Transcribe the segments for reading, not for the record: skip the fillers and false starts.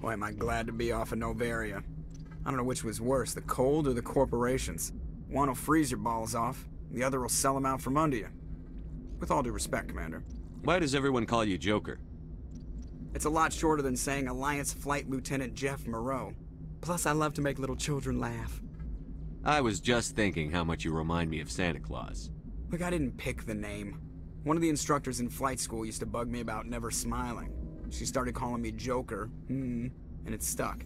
Boy, am I glad to be off of Novaria. I don't know which was worse, the cold or the corporations. One will freeze your balls off, the other will sell them out from under you. With all due respect, Commander. Why does everyone call you Joker? It's a lot shorter than saying Alliance Flight Lieutenant Jeff Moreau. Plus, I love to make little children laugh. I was just thinking how much you remind me of Santa Claus. Look, I didn't pick the name. One of the instructors in flight school used to bug me about never smiling. She started calling me Joker, and it stuck.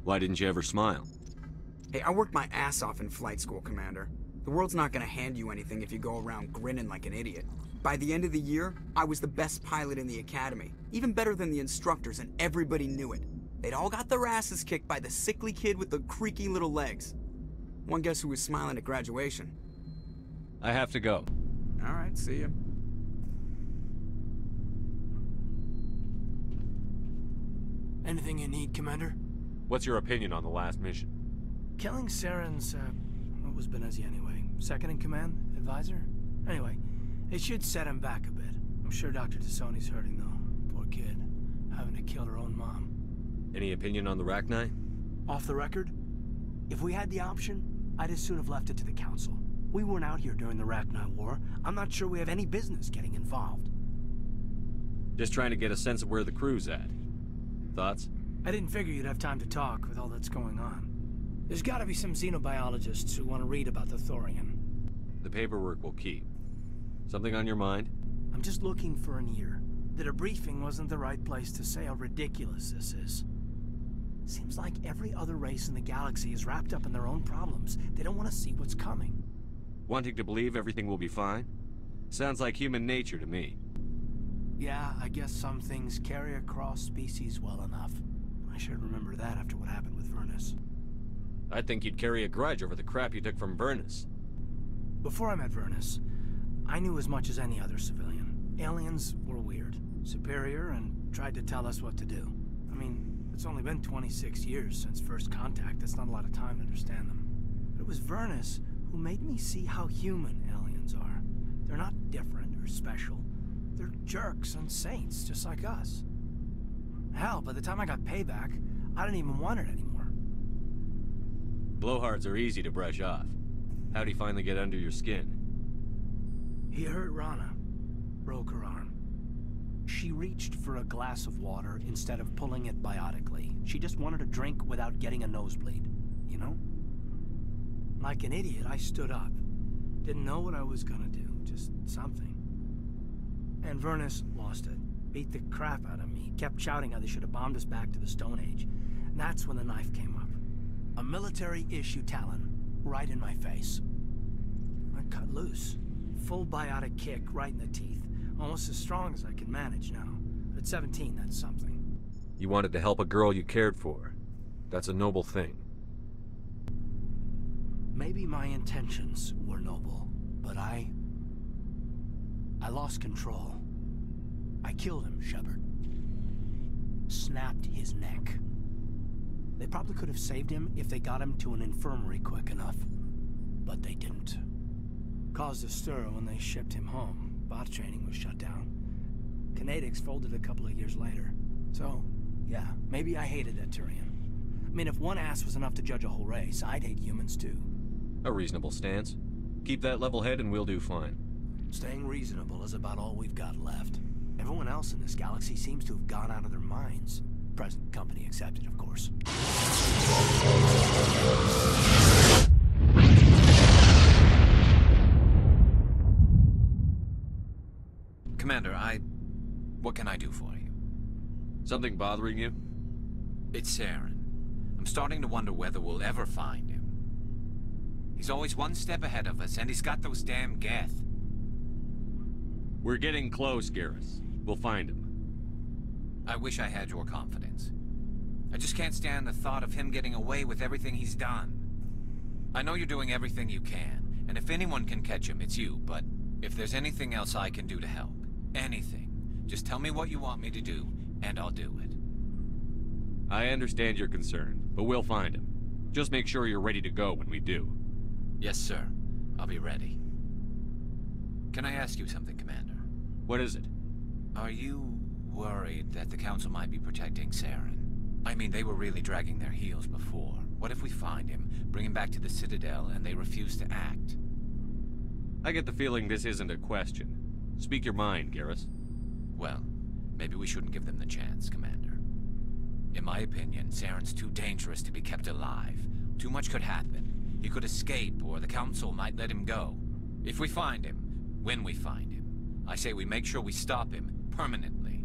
Why didn't you ever smile? Hey, I worked my ass off in flight school, Commander. The world's not gonna hand you anything if you go around grinning like an idiot. By the end of the year, I was the best pilot in the academy. Even better than the instructors, and everybody knew it. They'd all got their asses kicked by the sickly kid with the creaky little legs. One guess who was smiling at graduation? I have to go. All right, see ya. Anything you need, Commander? What's your opinion on the last mission? Killing Saren's, what was Benezia anyway? Second in command? Advisor? Anyway, it should set him back a bit. I'm sure Dr. Tassoni's hurting, though. Poor kid. Having to kill her own mom. Any opinion on the Rachni? Off the record? If we had the option, I'd as soon have left it to the Council. We weren't out here during the Rachni War. I'm not sure we have any business getting involved. Just trying to get a sense of where the crew's at. Thoughts? I didn't figure you'd have time to talk with all that's going on. There's gotta be some xenobiologists who want to read about the Thorian. The paperwork will keep. Something on your mind? I'm just looking for an ear. The debriefing wasn't the right place to say how ridiculous this is. Seems like every other race in the galaxy is wrapped up in their own problems. They don't want to see what's coming. Wanting to believe everything will be fine? Sounds like human nature to me. Yeah, I guess some things carry across species well enough. I should remember that after what happened with Vernus. I'd think you'd carry a grudge over the crap you took from Vernus. Before I met Vernus, I knew as much as any other civilian. Aliens were weird, superior, and tried to tell us what to do. I mean, it's only been 26 years since first contact. That's not a lot of time to understand them. But it was Vernus who made me see how human aliens are. They're not different or special. They're jerks and saints, just like us. Hell, by the time I got payback, I didn't even want it anymore. Blowhards are easy to brush off. How'd he finally get under your skin? He hurt Rana. Broke her arm. She reached for a glass of water instead of pulling it biotically. She just wanted a drink without getting a nosebleed, you know? Like an idiot, I stood up. Didn't know what I was gonna do, just something. And Vernus lost it. Beat the crap out of me. Kept shouting how they should have bombed us back to the Stone Age. And that's when the knife came up. A military-issue talon, right in my face. I cut loose. Full biotic kick right in the teeth. Almost as strong as I can manage now. But at 17, that's something. You wanted to help a girl you cared for. That's a noble thing. Maybe my intentions were noble, but I lost control. I killed him, Shepard. Snapped his neck. They probably could have saved him if they got him to an infirmary quick enough. But they didn't. Caused a stir when they shipped him home. Bot training was shut down. Kinetics folded a couple of years later. So, yeah, maybe I hated that Turian. I mean, if one ass was enough to judge a whole race, I'd hate humans too. A reasonable stance. Keep that level head and we'll do fine. Staying reasonable is about all we've got left. Everyone else in this galaxy seems to have gone out of their minds. Present company accepted, of course. Commander, what can I do for you? Something bothering you? It's Saren. I'm starting to wonder whether we'll ever find him. He's always one step ahead of us, and he's got those damn Geth. We're getting close, Garrus. We'll find him. I wish I had your confidence. I just can't stand the thought of him getting away with everything he's done. I know you're doing everything you can, and if anyone can catch him, it's you, but if there's anything else I can do to help, anything, just tell me what you want me to do, and I'll do it. I understand your concern, but we'll find him. Just make sure you're ready to go when we do. Yes, sir. I'll be ready. Can I ask you something, Commander? What is it? Are you worried that the Council might be protecting Saren. I mean, they were really dragging their heels before. What if we find him, bring him back to the Citadel, and they refuse to act? I get the feeling this isn't a question. Speak your mind, Garrus. Well, maybe we shouldn't give them the chance, Commander. In my opinion, Saren's too dangerous to be kept alive. Too much could happen. He could escape, or the Council might let him go. If we find him, when we find him, I say we make sure we stop him permanently.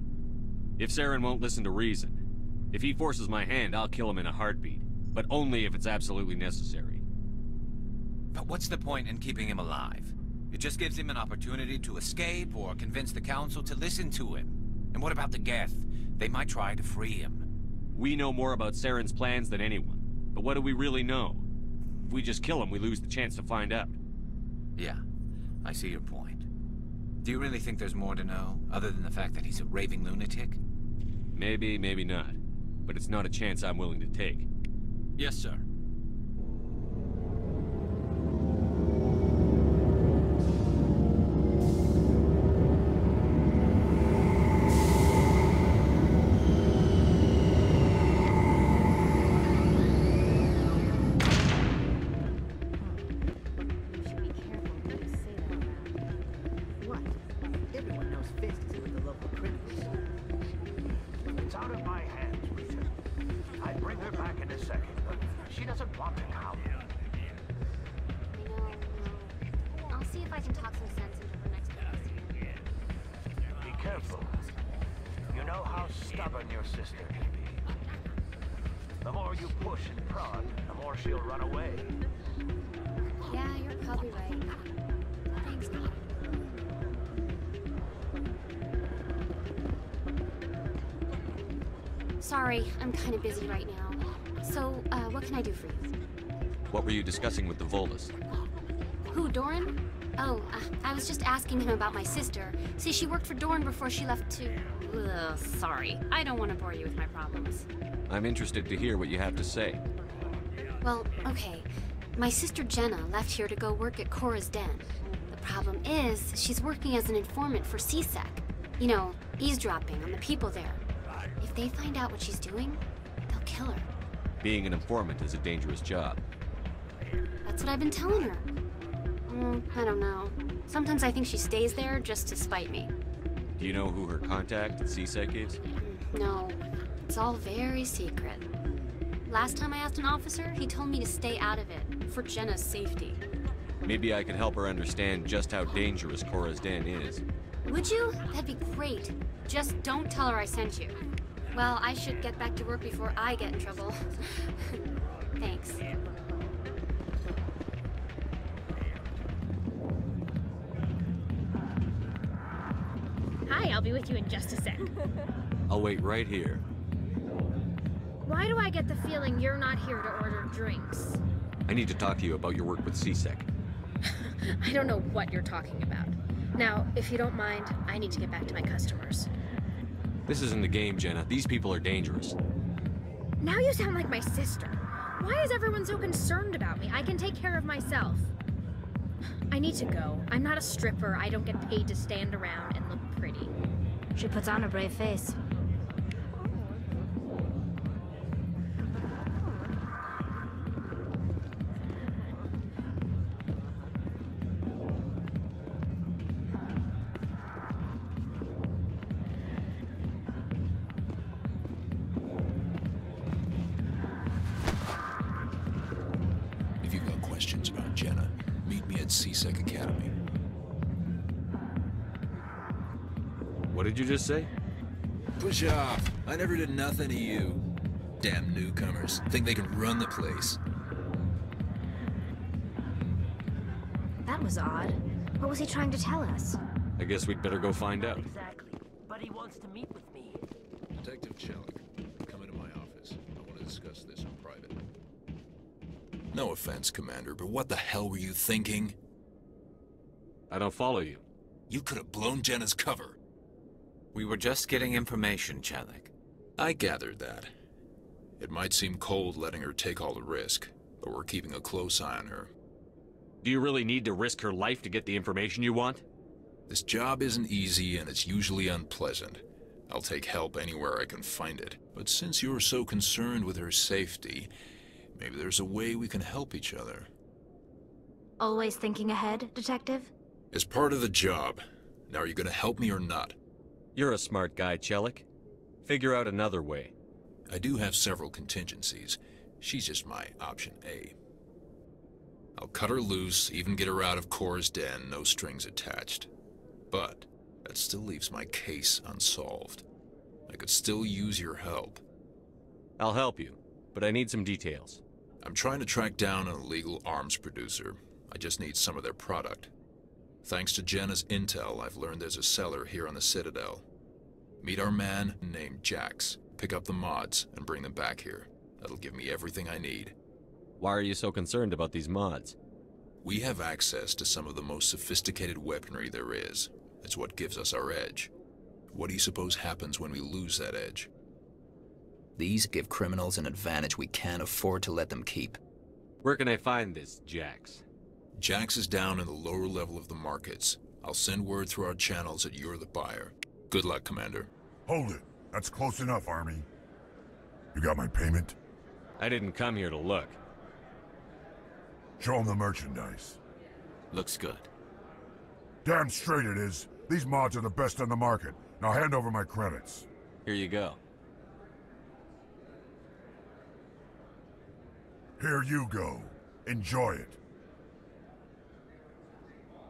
If Saren won't listen to reason, if he forces my hand, I'll kill him in a heartbeat. But only if it's absolutely necessary. But what's the point in keeping him alive? It just gives him an opportunity to escape or convince the Council to listen to him. And what about the Geth? They might try to free him. We know more about Saren's plans than anyone. But what do we really know? If we just kill him, we lose the chance to find out. Yeah, I see your point. Do you really think there's more to know, other than the fact that he's a raving lunatic? Maybe, maybe not. But it's not a chance I'm willing to take. Yes, sir. Sorry, I'm kind of busy right now. So, what can I do for you? What were you discussing with the Volus? Who, Doran? Oh, I was just asking him about my sister. See, she worked for Doran before she left to... Ugh, sorry. I don't want to bore you with my problems. I'm interested to hear what you have to say. Well, okay. My sister Jenna left here to go work at Cora's Den. The problem is, she's working as an informant for CSEC. You know, eavesdropping on the people there. If they find out what she's doing, they'll kill her. Being an informant is a dangerous job. That's what I've been telling her. I don't know. Sometimes I think she stays there just to spite me. Do you know who her contact at CSEC is? No. It's all very secret. Last time I asked an officer, he told me to stay out of it, for Jenna's safety. Maybe I could help her understand just how dangerous Cora's Den is. Would you? That'd be great. Just don't tell her I sent you. Well, I should get back to work before I get in trouble. Thanks. Hi, I'll be with you in just a sec. I'll wait right here. Why do I get the feeling you're not here to order drinks? I need to talk to you about your work with CSEC. I don't know what you're talking about. Now, if you don't mind, I need to get back to my customers. This isn't the game, Jenna. These people are dangerous. Now you sound like my sister. Why is everyone so concerned about me? I can take care of myself. I need to go. I'm not a stripper. I don't get paid to stand around and look pretty. She puts on a brave face. What did you just say? Push off. I never did nothing to you. Damn newcomers. Think they can run the place. That was odd. What was he trying to tell us? I guess we'd better go find out. Exactly. But he wants to meet with me. Detective Chellick, come into my office. I want to discuss this in private. No offense, Commander, but what the hell were you thinking? I don't follow you. You could have blown Jenna's cover. We were just getting information, Chellick. I gathered that. It might seem cold letting her take all the risk, but we're keeping a close eye on her. Do you really need to risk her life to get the information you want? This job isn't easy, and it's usually unpleasant. I'll take help anywhere I can find it. But since you're so concerned with her safety, maybe there's a way we can help each other. Always thinking ahead, Detective? As part of the job. Now, are you gonna help me or not? You're a smart guy, Chelik. Figure out another way. I do have several contingencies. She's just my option A. I'll cut her loose, even get her out of Cora's den, no strings attached. But that still leaves my case unsolved. I could still use your help. I'll help you, but I need some details. I'm trying to track down an illegal arms producer. I just need some of their product. Thanks to Jenna's intel, I've learned there's a seller here on the Citadel. Meet our man named Jax. Pick up the mods and bring them back here. That'll give me everything I need. Why are you so concerned about these mods? We have access to some of the most sophisticated weaponry there is. It's what gives us our edge. What do you suppose happens when we lose that edge? These give criminals an advantage we can't afford to let them keep. Where can I find this Jax? Jax is down in the lower level of the markets. I'll send word through our channels that you're the buyer. Good luck, Commander. Hold it. That's close enough, Army. You got my payment? I didn't come here to look. Show them the merchandise. Looks good. Damn straight it is. These mods are the best on the market. Now hand over my credits. Here you go. Here you go. Enjoy it.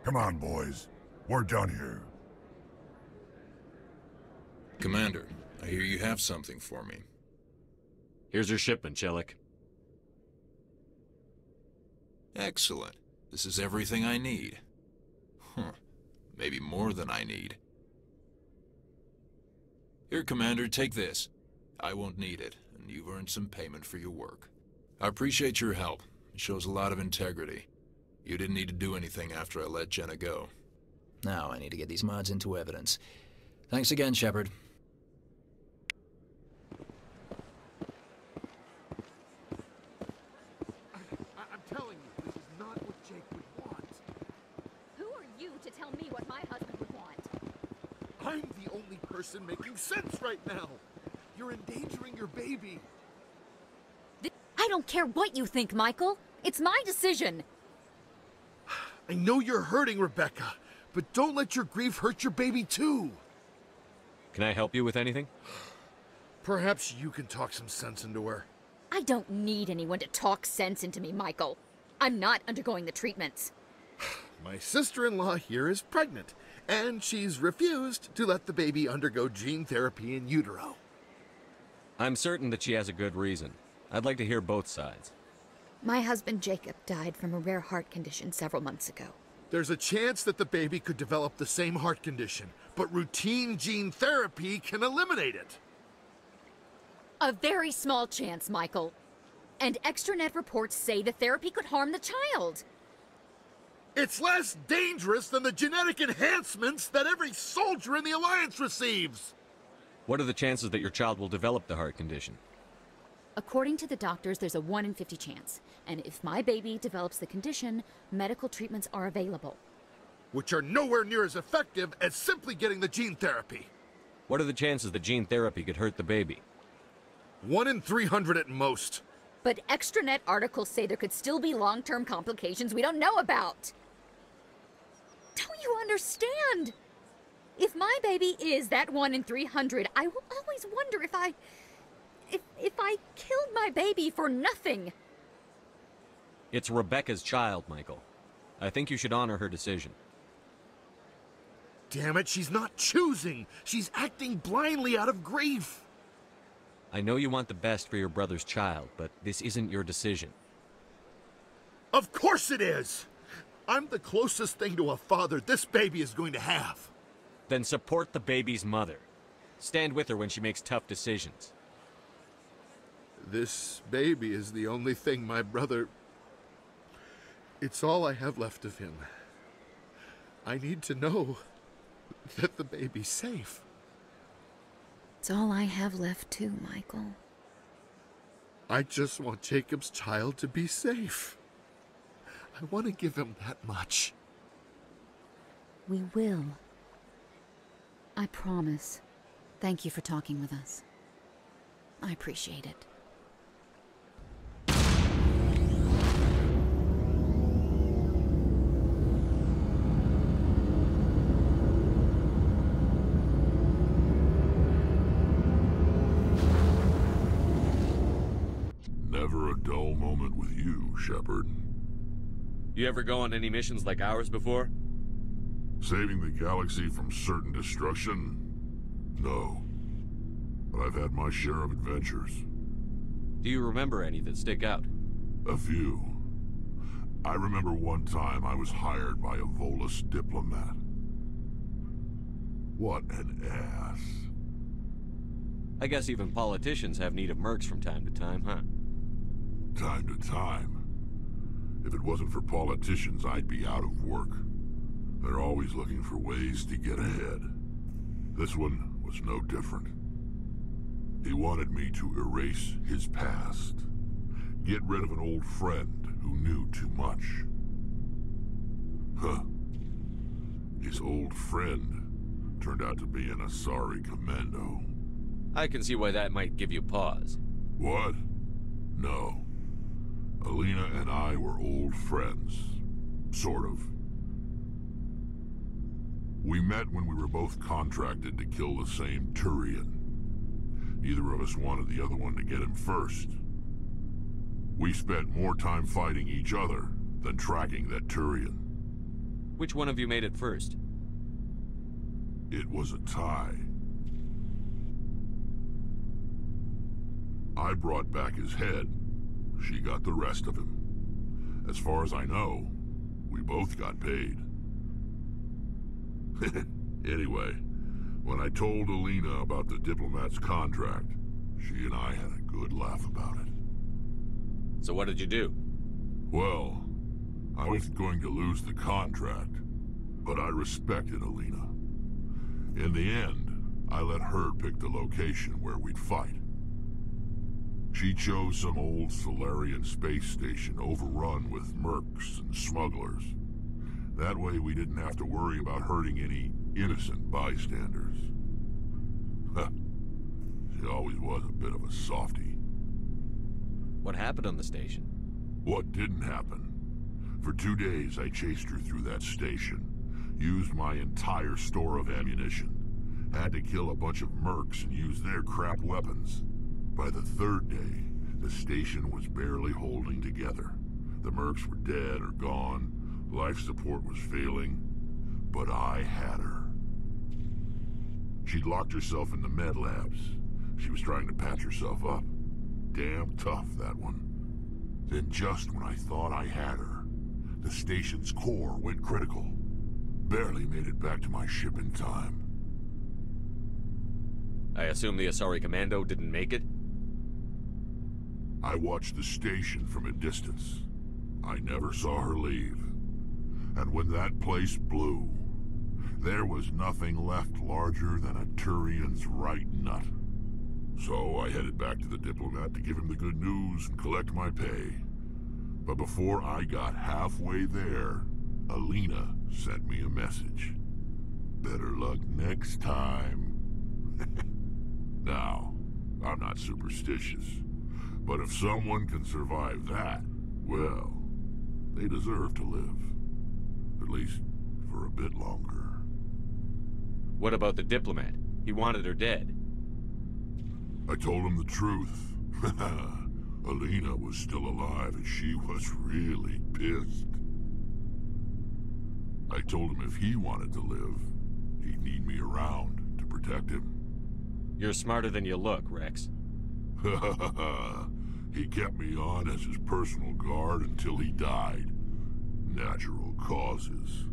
Come on, boys. We're done here. Commander, I hear you have something for me. Here's your shipment, Chelik. Excellent. This is everything I need. Maybe more than I need. Here, Commander, take this. I won't need it, and you've earned some payment for your work. I appreciate your help. It shows a lot of integrity. You didn't need to do anything after I let Jenna go. Now I need to get these mods into evidence. Thanks again, Shepard. I'm telling you, this is not what Jake would want. Who are you to tell me what my husband would want? I'm the only person making sense right now. You're endangering your baby. I don't care what you think, Michael. It's my decision. I know you're hurting, Rebecca, but don't let your grief hurt your baby too. Can I help you with anything? Perhaps you can talk some sense into her. I don't need anyone to talk sense into me, Michael. I'm not undergoing the treatments. My sister-in-law here is pregnant, and she's refused to let the baby undergo gene therapy in utero. I'm certain that she has a good reason. I'd like to hear both sides. My husband Jacob died from a rare heart condition several months ago. There's a chance that the baby could develop the same heart condition, but routine gene therapy can eliminate it. A very small chance, Michael. And extranet reports say the therapy could harm the child. It's less dangerous than the genetic enhancements that every soldier in the Alliance receives. What are the chances that your child will develop the heart condition? According to the doctors, there's a 1 in 50 chance. And if my baby develops the condition, medical treatments are available. Which are nowhere near as effective as simply getting the gene therapy. What are the chances that gene therapy could hurt the baby? 1 in 300 at most. But extranet articles say there could still be long-term complications we don't know about. Don't you understand? If my baby is that 1 in 300, I will always wonder if I killed my baby for nothing. It's Rebecca's child, Michael. I think you should honor her decision. Damn it, she's not choosing. She's acting blindly out of grief. I know you want the best for your brother's child, but this isn't your decision. Of course it is! I'm the closest thing to a father this baby is going to have. Then support the baby's mother. Stand with her when she makes tough decisions. This baby is the only thing my brother... It's all I have left of him. I need to know that the baby's safe. It's all I have left too, Michael. I just want Jacob's child to be safe. I want to give him that much. We will. I promise. Thank you for talking with us. I appreciate it. Never a dull moment with you, Shepard. You ever go on any missions like ours before? Saving the galaxy from certain destruction? No. But I've had my share of adventures. Do you remember any that stick out? A few. I remember one time I was hired by a Volus diplomat. What an ass. I guess even politicians have need of mercs from time to time, huh? Time to time. If it wasn't for politicians, I'd be out of work. They're always looking for ways to get ahead. This one was no different. He wanted me to erase his past. Get rid of an old friend who knew too much. Huh. His old friend turned out to be an Asari commando. I can see why that might give you pause. What? No. Alina and I were old friends. Sort of. We met when we were both contracted to kill the same Turian. Neither of us wanted the other one to get him first. We spent more time fighting each other than tracking that Turian. Which one of you made it first? It was a tie. I brought back his head. She got the rest of him. As far as I know, we both got paid. Anyway, when I told Alina about the diplomat's contract, she and I had a good laugh about it. So what did you do? Well, I wasn't going to lose the contract, but I respected Alina. In the end, I let her pick the location where we'd fight. She chose some old Solarian space station overrun with mercs and smugglers. That way we didn't have to worry about hurting any innocent bystanders. Huh. She always was a bit of a softie. What happened on the station? What didn't happen? For 2 days I chased her through that station. Used my entire store of ammunition. Had to kill a bunch of mercs and use their crap weapons. By the 3rd day, the station was barely holding together. The mercs were dead or gone, life support was failing, but I had her. She'd locked herself in the med labs. She was trying to patch herself up. Damn tough, that one. Then just when I thought I had her, the station's core went critical. Barely made it back to my ship in time. I assume the Asari Commando didn't make it? I watched the station from a distance. I never saw her leave. And when that place blew, there was nothing left larger than a Turian's right nut. So I headed back to the diplomat to give him the good news and collect my pay. But before I got halfway there, Alina sent me a message. Better luck next time. Now, I'm not superstitious, but if someone can survive that, well, they deserve to live. At least for a bit longer. What about the diplomat? He wanted her dead. I told him the truth. Alina was still alive and she was really pissed. I told him if he wanted to live, he'd need me around to protect him. You're smarter than you look, Rex. He kept me on as his personal guard until he died. Natural causes.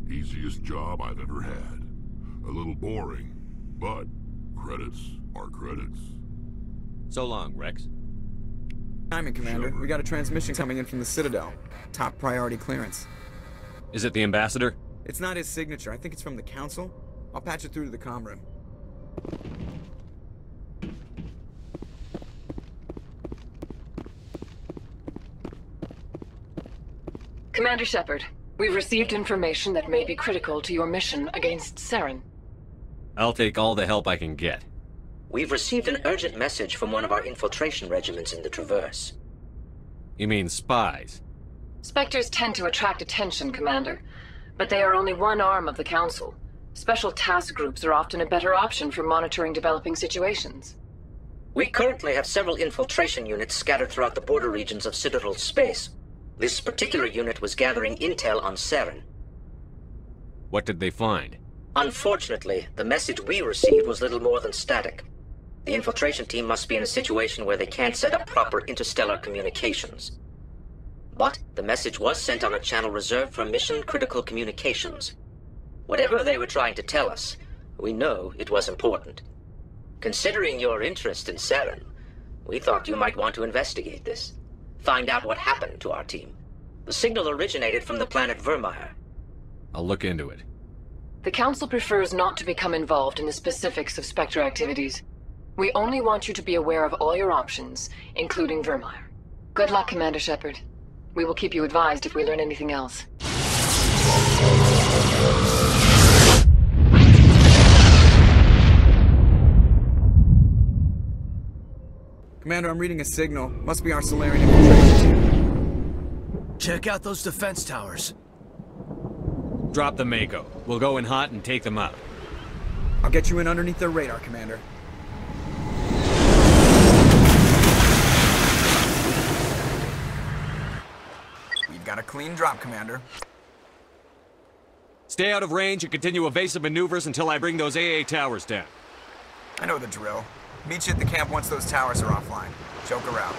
Easiest job I've ever had. A little boring, but credits are credits. So long, Rex. Timing, Commander. We got a transmission coming in from the Citadel. Top priority clearance. Is it the ambassador? It's not his signature. I think it's from the Council. I'll patch it through to the comm room. Commander Shepard, we've received information that may be critical to your mission against Saren. I'll take all the help I can get. We've received an urgent message from one of our infiltration regiments in the Traverse. You mean spies? Spectres tend to attract attention, Commander. But they are only one arm of the Council. Special task groups are often a better option for monitoring developing situations. We currently have several infiltration units scattered throughout the border regions of Citadel space. This particular unit was gathering intel on Saren. What did they find? Unfortunately, the message we received was little more than static. The infiltration team must be in a situation where they can't set up proper interstellar communications. But the message was sent on a channel reserved for mission-critical communications. Whatever they were trying to tell us, we know it was important. Considering your interest in Saren, we thought you might want to investigate this. Find out what happened to our team. The signal originated from the planet Virmire. I'll look into it. The Council prefers not to become involved in the specifics of Spectre activities. We only want you to be aware of all your options, including Virmire. Good luck, Commander Shepard. We will keep you advised if we learn anything else. Commander, I'm reading a signal. Must be our Solarian infiltration team. Check out those defense towers. Drop the Mako. We'll go in hot and take them out. I'll get you in underneath their radar, Commander. We've got a clean drop, Commander. Stay out of range and continue evasive maneuvers until I bring those AA towers down. I know the drill. Meet you at the camp once those towers are offline. Joker out.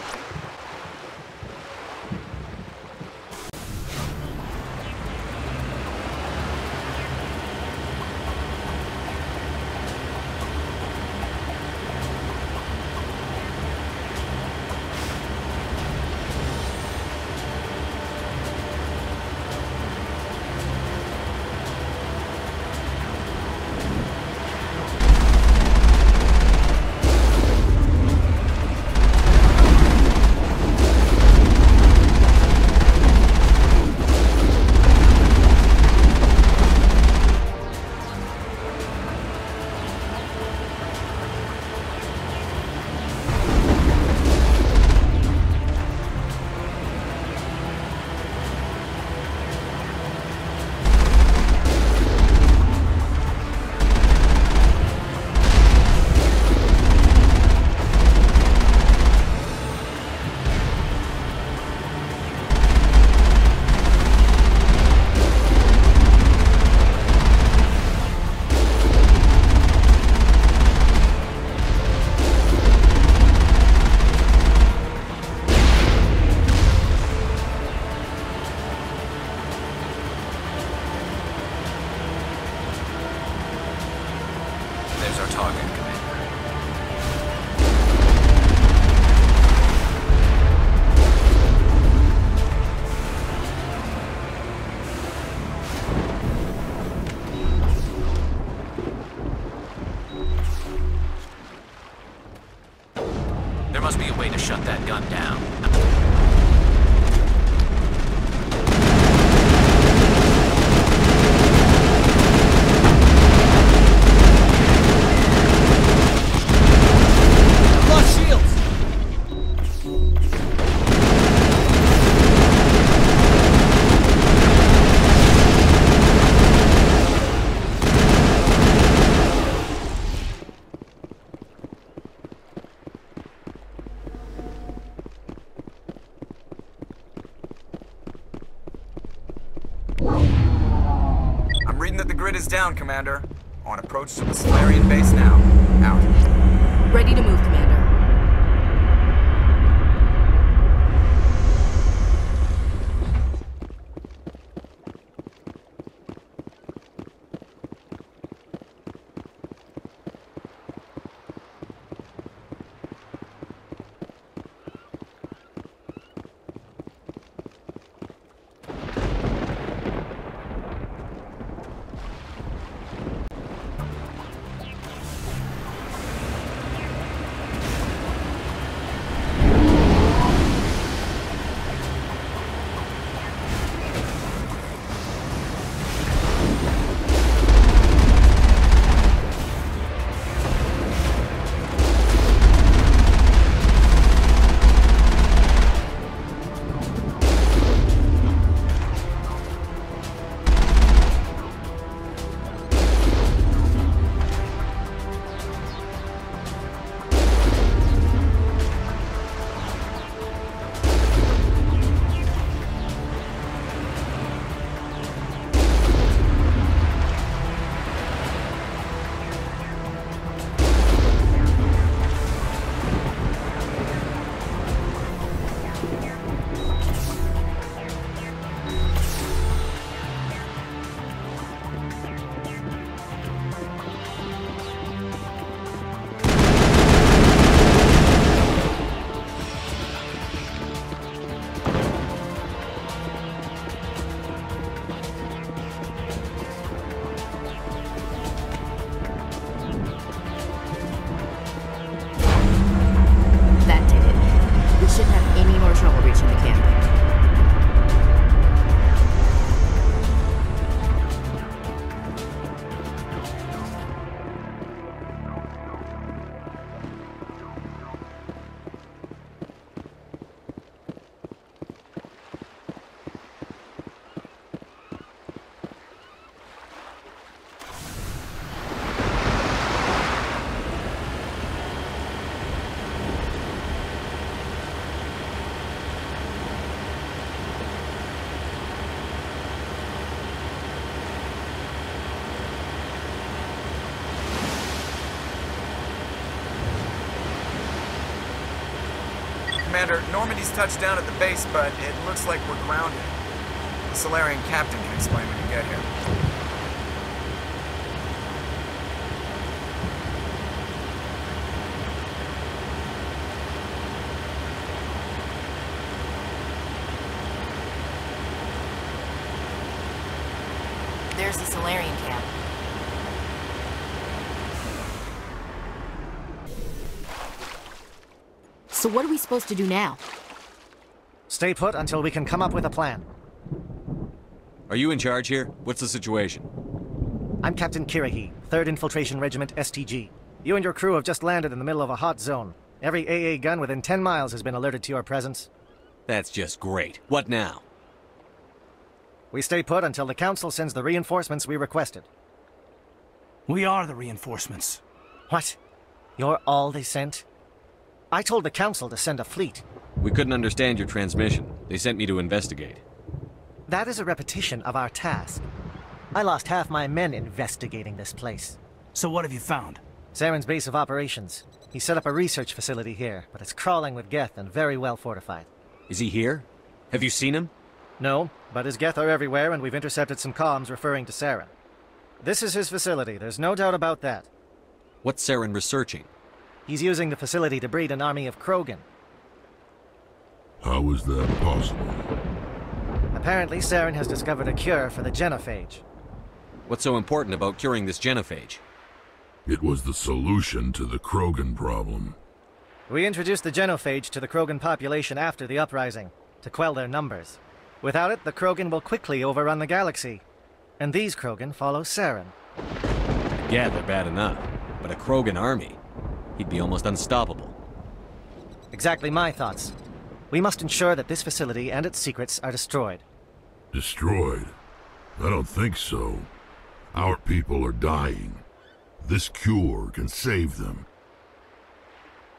There's our target, Commander. There must be a way to shut that gun down. I'm reading that the grid is down, Commander. On approach to the Solarian base now. Out. Ready to move, Commander. Commander, Normandy's touched down at the base, but it looks like we're grounded. The Salarian captain can explain when you get here. There's the Salarian camp. So what are we supposed to do now? Stay put until we can come up with a plan. Are you in charge here? What's the situation? I'm Captain Kirahi, 3rd Infiltration Regiment STG. You and your crew have just landed in the middle of a hot zone. Every AA gun within 10 miles has been alerted to your presence. That's just great. What now? We stay put until the Council sends the reinforcements we requested. We are the reinforcements. What? You're all they sent? I told the Council to send a fleet. We couldn't understand your transmission. They sent me to investigate. That is a repetition of our task. I lost half my men investigating this place. So what have you found? Saren's base of operations. He set up a research facility here, but it's crawling with Geth and very well fortified. Is he here? Have you seen him? No, but his Geth are everywhere, and we've intercepted some comms referring to Saren. This is his facility, there's no doubt about that. What's Saren researching? He's using the facility to breed an army of Krogan. How is that possible? Apparently, Saren has discovered a cure for the genophage. What's so important about curing this genophage? It was the solution to the Krogan problem. We introduced the genophage to the Krogan population after the uprising, to quell their numbers. Without it, the Krogan will quickly overrun the galaxy. And these Krogan follow Saren. Yeah, they're bad enough. But a Krogan army? He'd be almost unstoppable. Exactly my thoughts. We must ensure that this facility and its secrets are destroyed. Destroyed? I don't think so. Our people are dying. This cure can save them.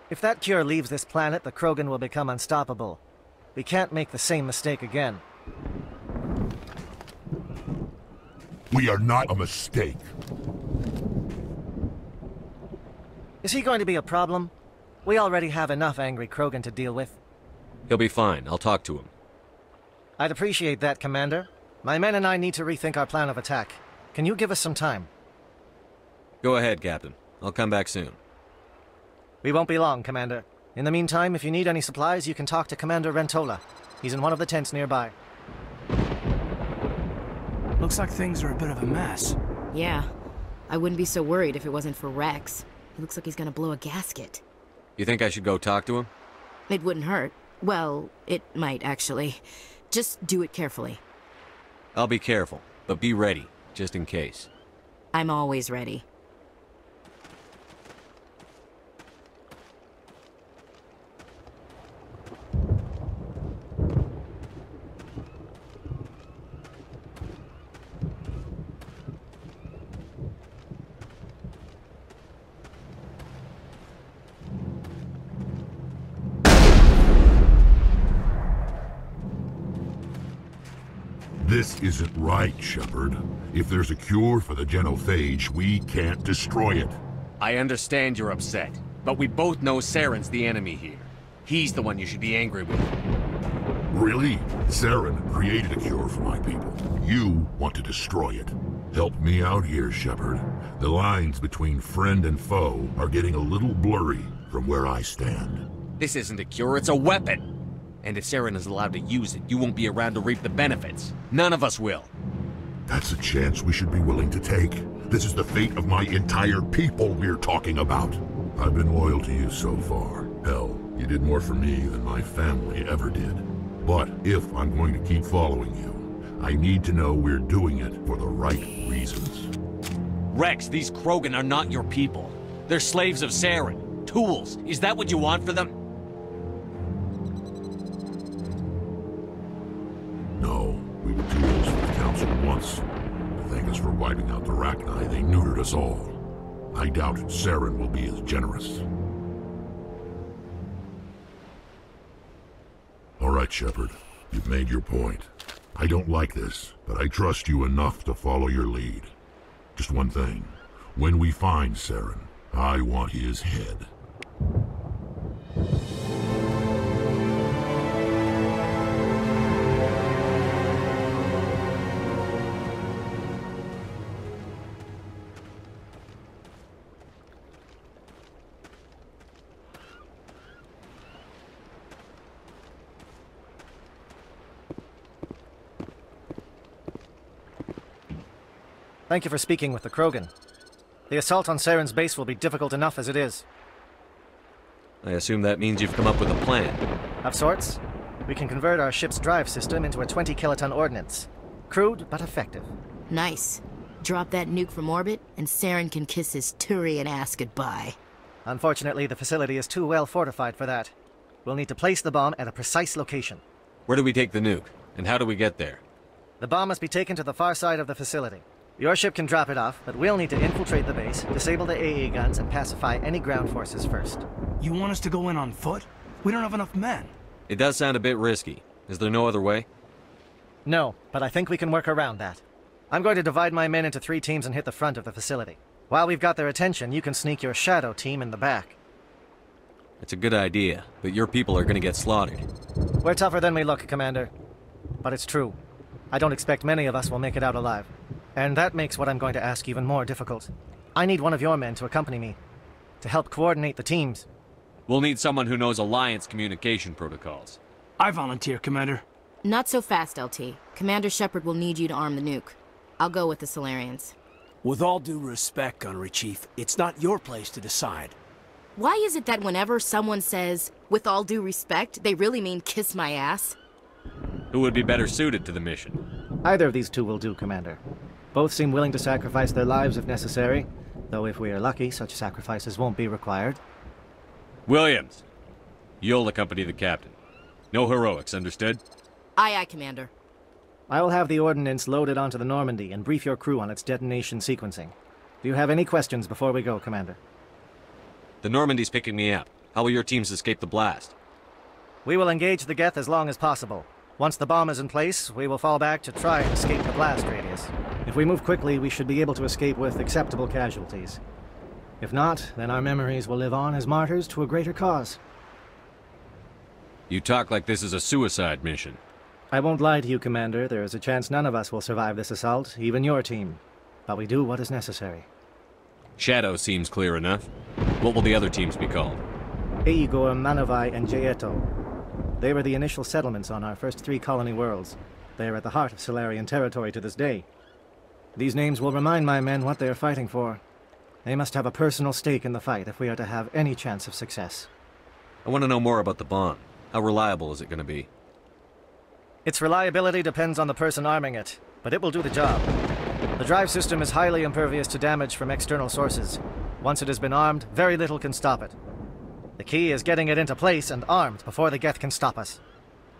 If that cure leaves this planet, the Krogan will become unstoppable. We can't make the same mistake again. We are not a mistake. Is he going to be a problem? We already have enough angry Krogan to deal with. He'll be fine. I'll talk to him. I'd appreciate that, Commander. My men and I need to rethink our plan of attack. Can you give us some time? Go ahead, Captain. I'll come back soon. We won't be long, Commander. In the meantime, if you need any supplies, you can talk to Commander Rentola. He's in one of the tents nearby. Looks like things are a bit of a mess. Yeah. I wouldn't be so worried if it wasn't for Rex. He looks like he's gonna blow a gasket. You think I should go talk to him? It wouldn't hurt. Well, it might, actually. Just do it carefully. I'll be careful, but be ready, just in case. I'm always ready. This isn't right, Shepard. If there's a cure for the genophage, we can't destroy it. I understand you're upset, but we both know Saren's the enemy here. He's the one you should be angry with. Really? Saren created a cure for my people. You want to destroy it. Help me out here, Shepard. The lines between friend and foe are getting a little blurry from where I stand. This isn't a cure, it's a weapon! And if Saren is allowed to use it, you won't be around to reap the benefits. None of us will. That's a chance we should be willing to take. This is the fate of my entire people we're talking about. I've been loyal to you so far. Hell, you did more for me than my family ever did. But if I'm going to keep following you, I need to know we're doing it for the right reasons. Rex, these Krogan are not your people. They're slaves of Saren. Tools. Is that what you want for them? No, we were tools for the Council once. To thank us for wiping out the Rachni, they neutered us all. I doubt Saren will be as generous. All right, Shepard. You've made your point. I don't like this, but I trust you enough to follow your lead. Just one thing. When we find Saren, I want his head. Thank you for speaking with the Krogan. The assault on Saren's base will be difficult enough as it is. I assume that means you've come up with a plan. Of sorts. We can convert our ship's drive system into a 20-kiloton ordnance. Crude, but effective. Nice. Drop that nuke from orbit, and Saren can kiss his Turian ass goodbye. Unfortunately, the facility is too well fortified for that. We'll need to place the bomb at a precise location. Where do we take the nuke? And how do we get there? The bomb must be taken to the far side of the facility. Your ship can drop it off, but we'll need to infiltrate the base, disable the AA guns, and pacify any ground forces first. You want us to go in on foot? We don't have enough men. It does sound a bit risky. Is there no other way? No, but I think we can work around that. I'm going to divide my men into 3 teams and hit the front of the facility. While we've got their attention, you can sneak your shadow team in the back. It's a good idea, but your people are going to get slaughtered. We're tougher than we look, Commander. But it's true. I don't expect many of us will make it out alive. And that makes what I'm going to ask even more difficult. I need one of your men to accompany me, to help coordinate the teams. We'll need someone who knows Alliance communication protocols. I volunteer, Commander. Not so fast, LT. Commander Shepard will need you to arm the nuke. I'll go with the Solarians. With all due respect, Gunnery Chief, it's not your place to decide. Why is it that whenever someone says, with all due respect, they really mean kiss my ass? Who would be better suited to the mission? Either of these two will do, Commander. Both seem willing to sacrifice their lives if necessary, though if we are lucky, such sacrifices won't be required. Williams, you'll accompany the captain. No heroics, understood? Aye, aye, Commander. I will have the ordnance loaded onto the Normandy and brief your crew on its detonation sequencing. Do you have any questions before we go, Commander? The Normandy's picking me up. How will your teams escape the blast? We will engage the Geth as long as possible. Once the bomb is in place, we will fall back to try and escape the blast radius. If we move quickly, we should be able to escape with acceptable casualties. If not, then our memories will live on as martyrs to a greater cause. You talk like this is a suicide mission. I won't lie to you, Commander. There is a chance none of us will survive this assault, even your team. But we do what is necessary. Shadow seems clear enough. What will the other teams be called? Igor, Manavai, and Jaeto. They were the initial settlements on our first 3 colony worlds. They are at the heart of Solarian territory to this day. These names will remind my men what they are fighting for. They must have a personal stake in the fight if we are to have any chance of success. I want to know more about the bomb. How reliable is it going to be? Its reliability depends on the person arming it, but it will do the job. The drive system is highly impervious to damage from external sources. Once it has been armed, very little can stop it. The key is getting it into place and armed before the Geth can stop us.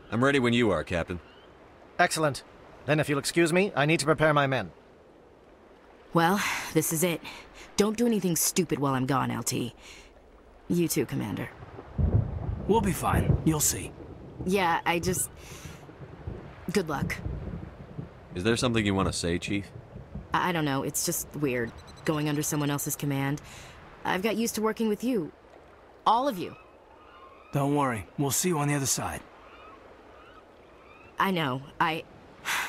I'm ready when you are, Captain. Excellent. Then if you'll excuse me, I need to prepare my men. Well, this is it. Don't do anything stupid while I'm gone, LT. You too, Commander. We'll be fine. You'll see. Yeah, Good luck. Is there something you want to say, Chief? I don't know. It's just weird, going under someone else's command. I've got used to working with you. All of you. Don't worry. We'll see you on the other side. I know.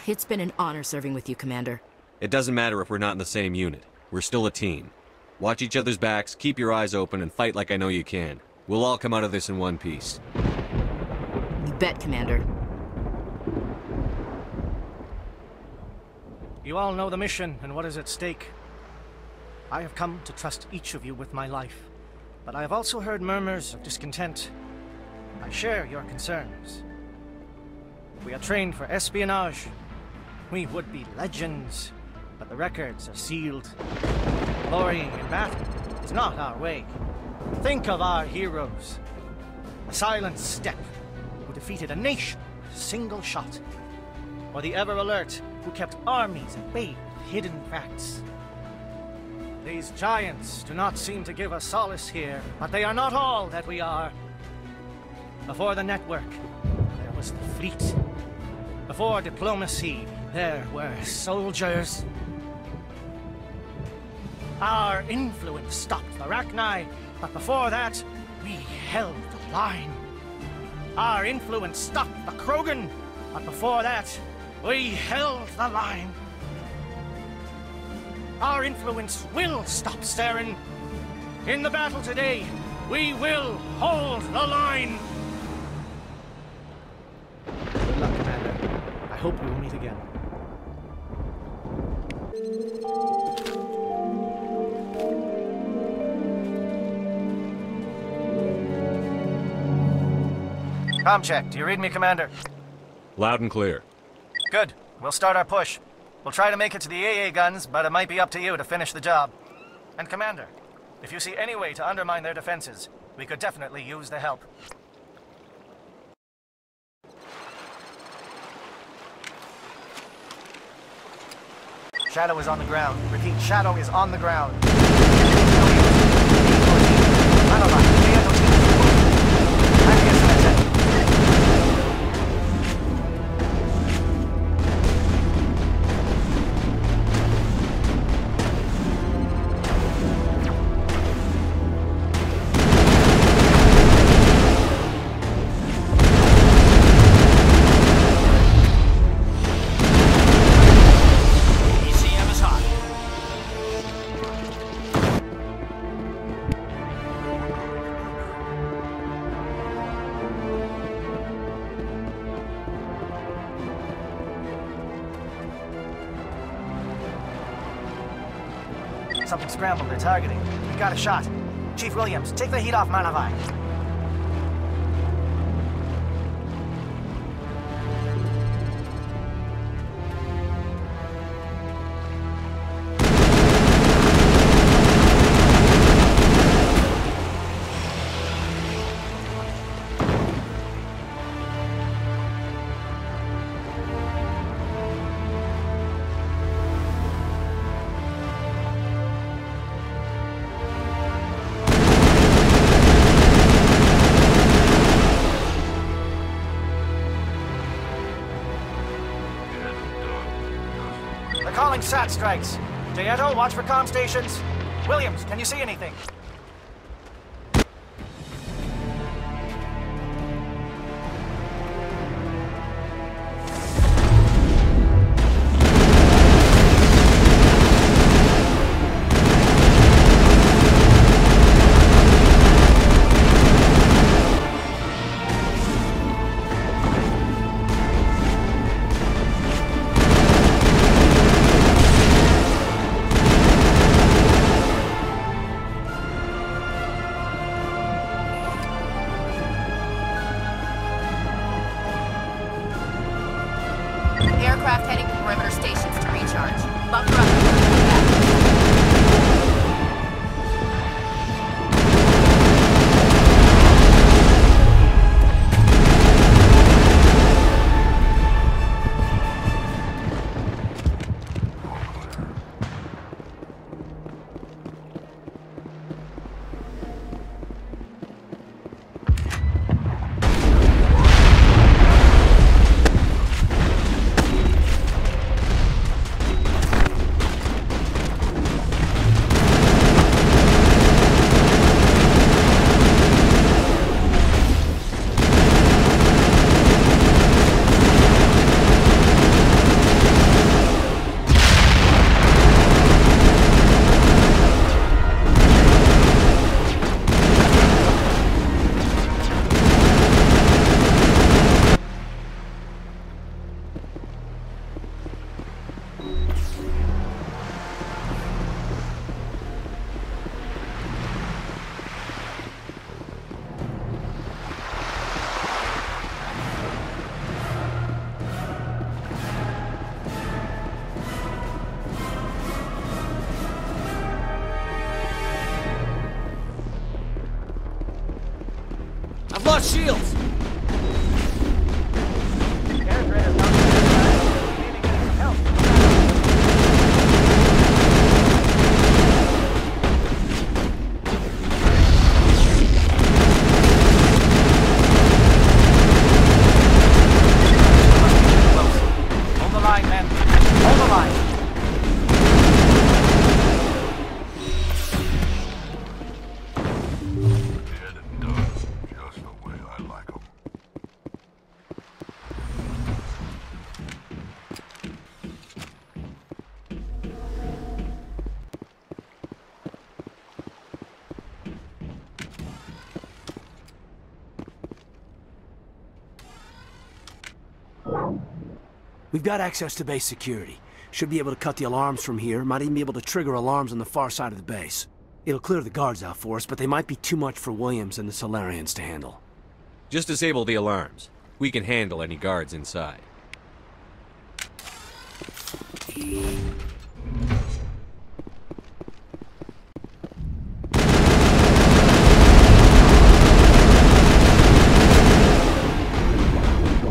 It's been an honor serving with you, Commander. It doesn't matter if we're not in the same unit. We're still a team. Watch each other's backs, keep your eyes open, and fight like I know you can. We'll all come out of this in one piece. You bet, Commander. You all know the mission and what is at stake. I have come to trust each of you with my life, but I have also heard murmurs of discontent. I share your concerns. We are trained for espionage. We would be legends, but the records are sealed. Glorying in battle is not our way. Think of our heroes. The silent step, who defeated a nation with a single shot. Or the ever-alert, who kept armies at bay with hidden facts. These giants do not seem to give us solace here, but they are not all that we are. Before the network, there was the fleet. Before diplomacy, there were soldiers. Our influence stopped the Rachni, but before that, we held the line. Our influence stopped the Krogan, but before that, we held the line. Our influence will stop Saren. In the battle today, we will hold the line. Good luck, Commander. I hope we will meet again. Comm check. Do you read me, Commander? Loud and clear. Good. We'll start our push. We'll try to make it to the AA guns, but it might be up to you to finish the job. And Commander, if you see any way to undermine their defenses, we could definitely use the help. Shadow is on the ground. Repeat, Shadow is on the ground. Something scrambled. They're targeting. We got a shot. Chief Williams, take the heat off Malavai. Calling SAT strikes. Dieto, watch for comm stations. Williams, can you see anything? Aircraft heading to perimeter stations to recharge. Bunker up. I've lost shields! Hold the line, men. Hold the line. We've got access to base security. Should be able to cut the alarms from here. Might even be able to trigger alarms on the far side of the base. It'll clear the guards out for us, but they might be too much for Williams and the Solarians to handle. Just disable the alarms. We can handle any guards inside.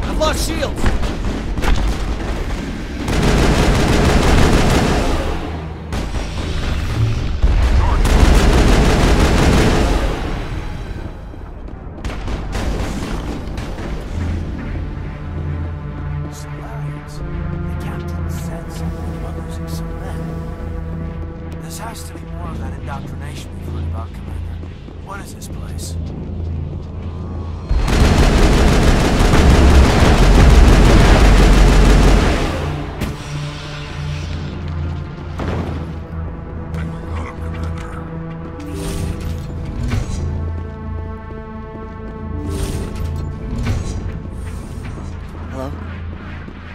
I've lost shields!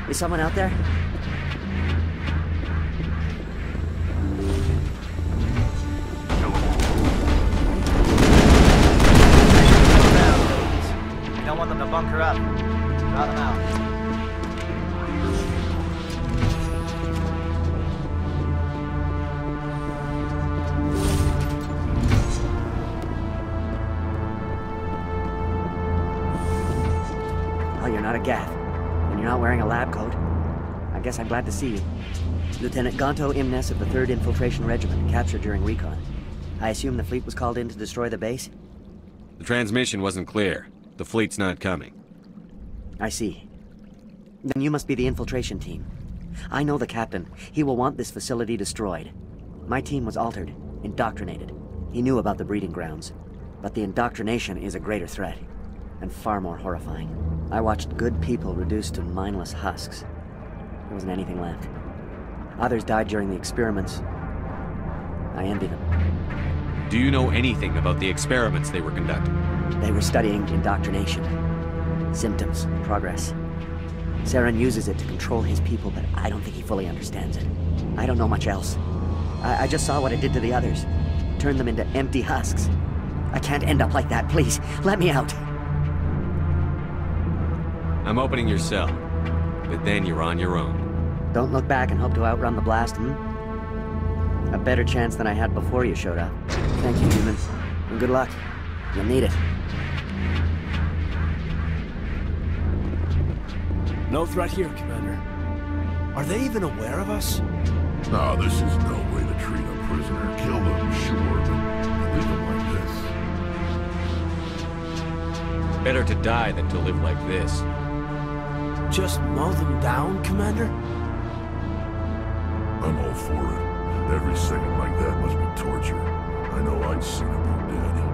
Is someone out there? We don't want them to bunker up. Draw them out. Oh, you're not a Gath. And you're not wearing a lab coat. I guess I'm glad to see you. Lieutenant Gonto Imnes of the 3rd Infiltration Regiment, captured during recon. I assume the fleet was called in to destroy the base? The transmission wasn't clear. The fleet's not coming. I see. Then you must be the infiltration team. I know the captain. He will want this facility destroyed. My team was altered, indoctrinated. He knew about the breeding grounds. But the indoctrination is a greater threat, and far more horrifying. I watched good people reduced to mindless husks. There wasn't anything left. Others died during the experiments. I envy them. Do you know anything about the experiments they were conducting? They were studying indoctrination. Symptoms, progress. Saren uses it to control his people, but I don't think he fully understands it. I don't know much else. I just saw what it did to the others. Turned them into empty husks. I can't end up like that, please. Let me out. I'm opening your cell, but then you're on your own. Don't look back and hope to outrun the blast, A better chance than I had before you showed up. Thank you, human. And good luck. You'll need it. No threat here, Commander. Are they even aware of us? No, this is no way to treat a prisoner. Kill them, sure, but leave them like this. Better to die than to live like this. Just mow them down, Commander? I'm all for it. Every second like that must be torture. I know I'd seen about Daddy.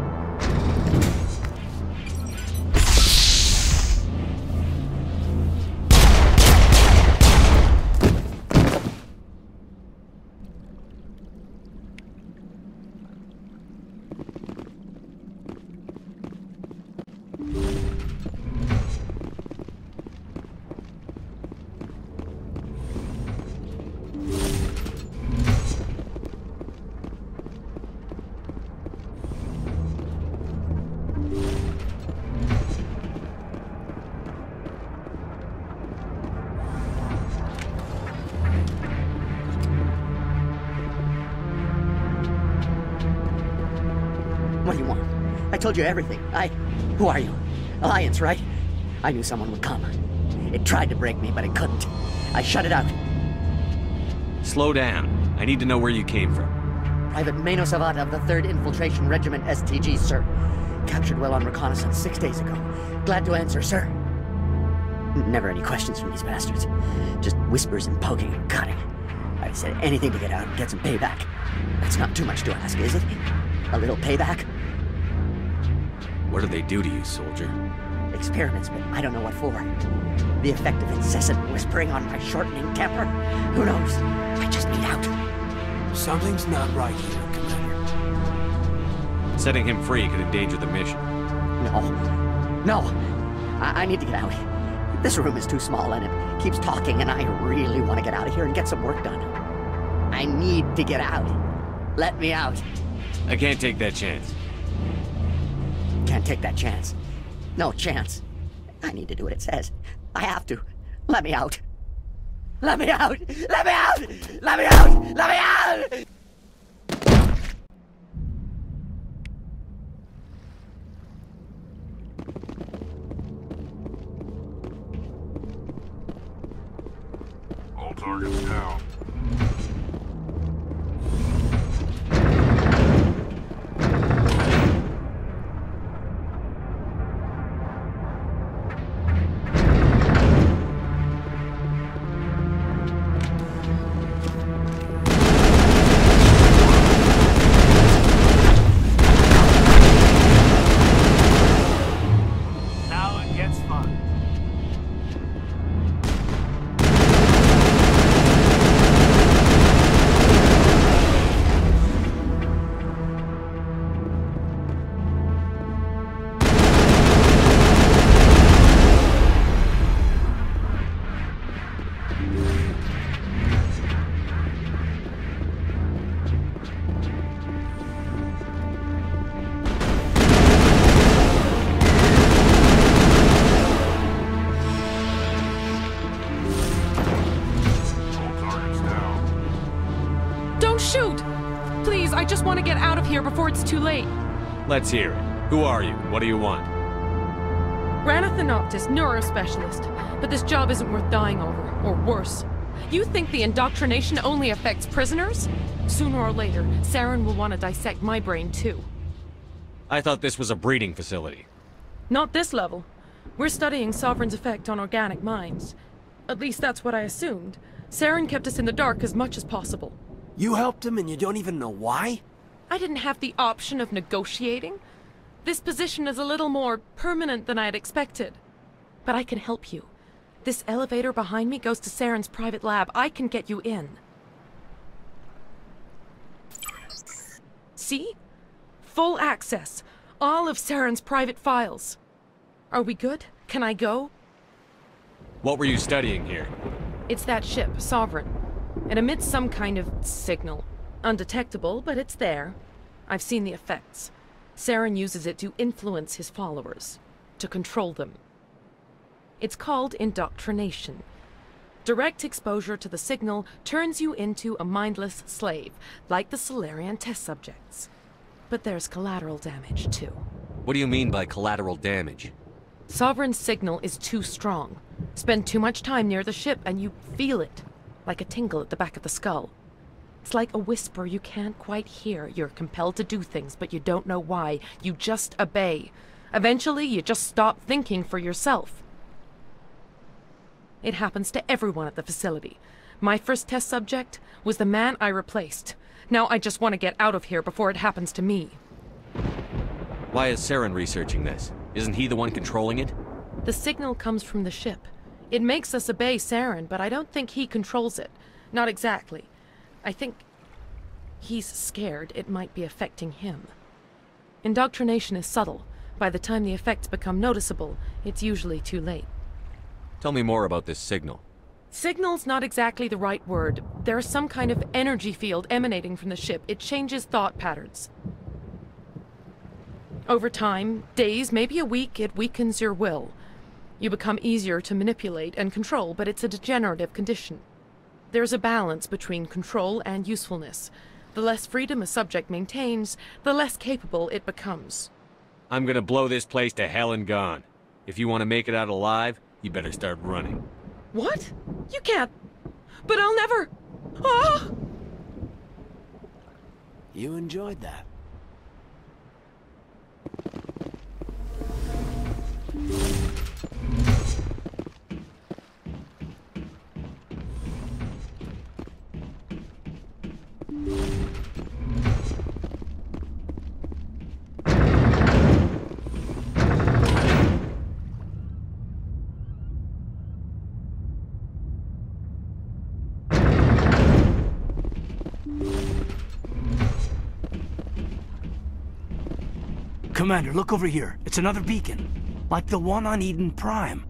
What do you want? I told you everything. Who are you? Alliance, right? I knew someone would come. It tried to break me, but it couldn't. I shut it out. Slow down. I need to know where you came from. Private Mano Savat of the 3rd Infiltration Regiment STG, sir. Captured well on reconnaissance 6 days ago. Glad to answer, sir. Never any questions from these bastards. Just whispers and poking and cutting. I said anything to get out and get some payback. That's not too much to ask, is it? A little payback? What do they do to you, soldier? Experiments, but I don't know what for. The effect of incessant whispering on my shortening temper? Who knows? I just need out. Something's not right here, Commander. Setting him free could endanger the mission. No. I need to get out. This room is too small and it keeps talking, and I really want to get out of here and get some work done. I need to get out. Let me out. I can't take that chance. Can't take that chance. No chance. I need to do what it says. I have to. Let me out. Let me out! Let me out! Let me out! Let me out! All targets down. Before it's too late. Let's hear it. Who are you? What do you want? Ranathanoptis, neurospecialist. But this job isn't worth dying over, or worse. You think the indoctrination only affects prisoners? Sooner or later, Saren will want to dissect my brain too. I thought this was a breeding facility. Not this level. We're studying Sovereign's effect on organic minds. At least that's what I assumed. Saren kept us in the dark as much as possible. You helped him and you don't even know why? I didn't have the option of negotiating. This position is a little more permanent than I had expected. But I can help you. This elevator behind me goes to Saren's private lab. I can get you in. See? Full access. All of Saren's private files. Are we good? Can I go? What were you studying here? It's that ship, Sovereign. It emits some kind of signal. Undetectable, but it's there. I've seen the effects. Saren uses it to influence his followers, to control them. It's called indoctrination. Direct exposure to the signal turns you into a mindless slave, like the Salarian test subjects. But there's collateral damage, too. What do you mean by collateral damage? Sovereign's signal is too strong. Spend too much time near the ship and you feel it, like a tingle at the back of the skull. It's like a whisper you can't quite hear. You're compelled to do things, but you don't know why. You just obey. Eventually, you just stop thinking for yourself. It happens to everyone at the facility. My first test subject was the man I replaced. Now I just want to get out of here before it happens to me. Why is Saren researching this? Isn't he the one controlling it? The signal comes from the ship. It makes us obey Saren, but I don't think he controls it. Not exactly. I think he's scared it might be affecting him. Indoctrination is subtle. By the time the effects become noticeable, it's usually too late. Tell me more about this signal. Signal's not exactly the right word. There's some kind of energy field emanating from the ship. It changes thought patterns. Over time, days, maybe a week, it weakens your will. You become easier to manipulate and control, but it's a degenerative condition. There's a balance between control and usefulness. The less freedom a subject maintains, the less capable it becomes. I'm gonna blow this place to hell and gone. If you want to make it out alive, you better start running. What? You can't. But I'll never. Ah! You enjoyed that. Commander, look over here. It's another beacon. Like the one on Eden Prime.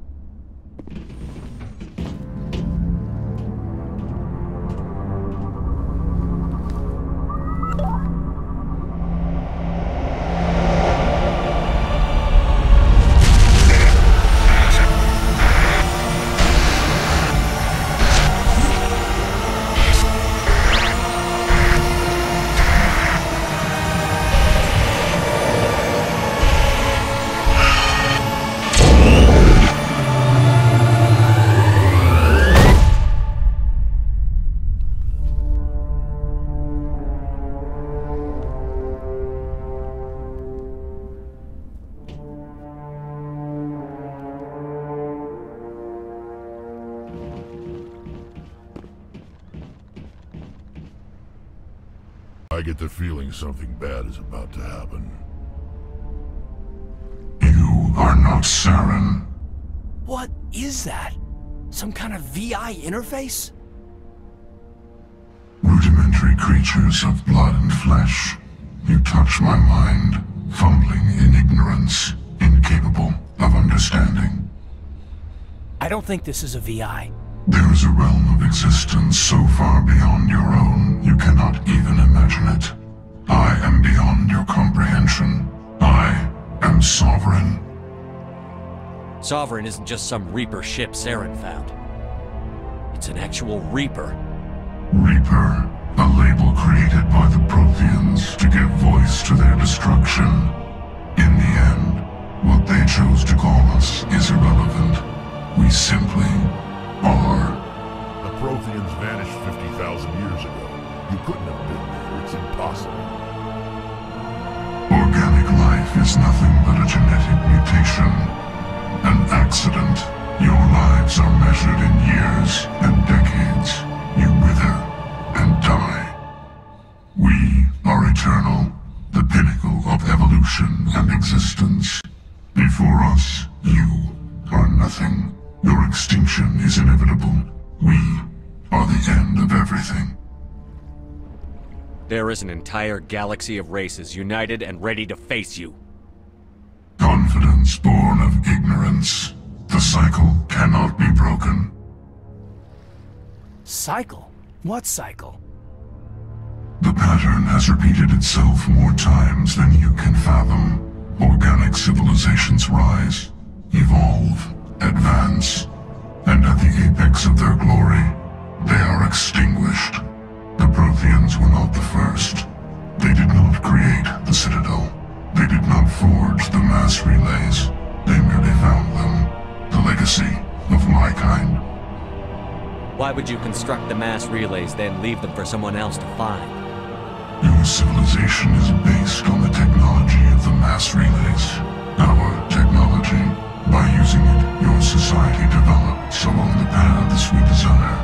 I get the feeling something bad is about to happen. You are not Saren. What is that? Some kind of VI interface? Rudimentary creatures of blood and flesh. You touch my mind, fumbling in ignorance, incapable of understanding. I don't think this is a VI. There is a realm of existence so far beyond your own, you cannot even imagine it. I am beyond your comprehension. I am Sovereign. Sovereign isn't just some Reaper ship Saren found. It's an actual Reaper. Reaper, a label created by the Protheans to give voice to their destruction. In the end, what they chose to call us is irrelevant. We simply are. The Protheans vanished 50,000 years ago. You couldn't have been there. It's impossible. Organic life is nothing but a genetic mutation. An accident. Your lives are measured in years and decades. You wither and die. We are eternal, the pinnacle of evolution and existence. Before us, you are nothing. Your extinction is inevitable. We are the end of everything. There is an entire galaxy of races united and ready to face you. Confidence born of ignorance. The cycle cannot be broken. Cycle? What cycle? The pattern has repeated itself more times than you can fathom. Organic civilizations rise, evolve, advance, and at the apex of their glory, they are extinguished. The Protheans were not the first. They did not create the Citadel. They did not forge the mass relays. They merely found them. The legacy of my kind. Why would you construct the mass relays, then leave them for someone else to find? Your civilization is based on the technology of the mass relays. Our technology. By using it, your society develops along the paths we desire.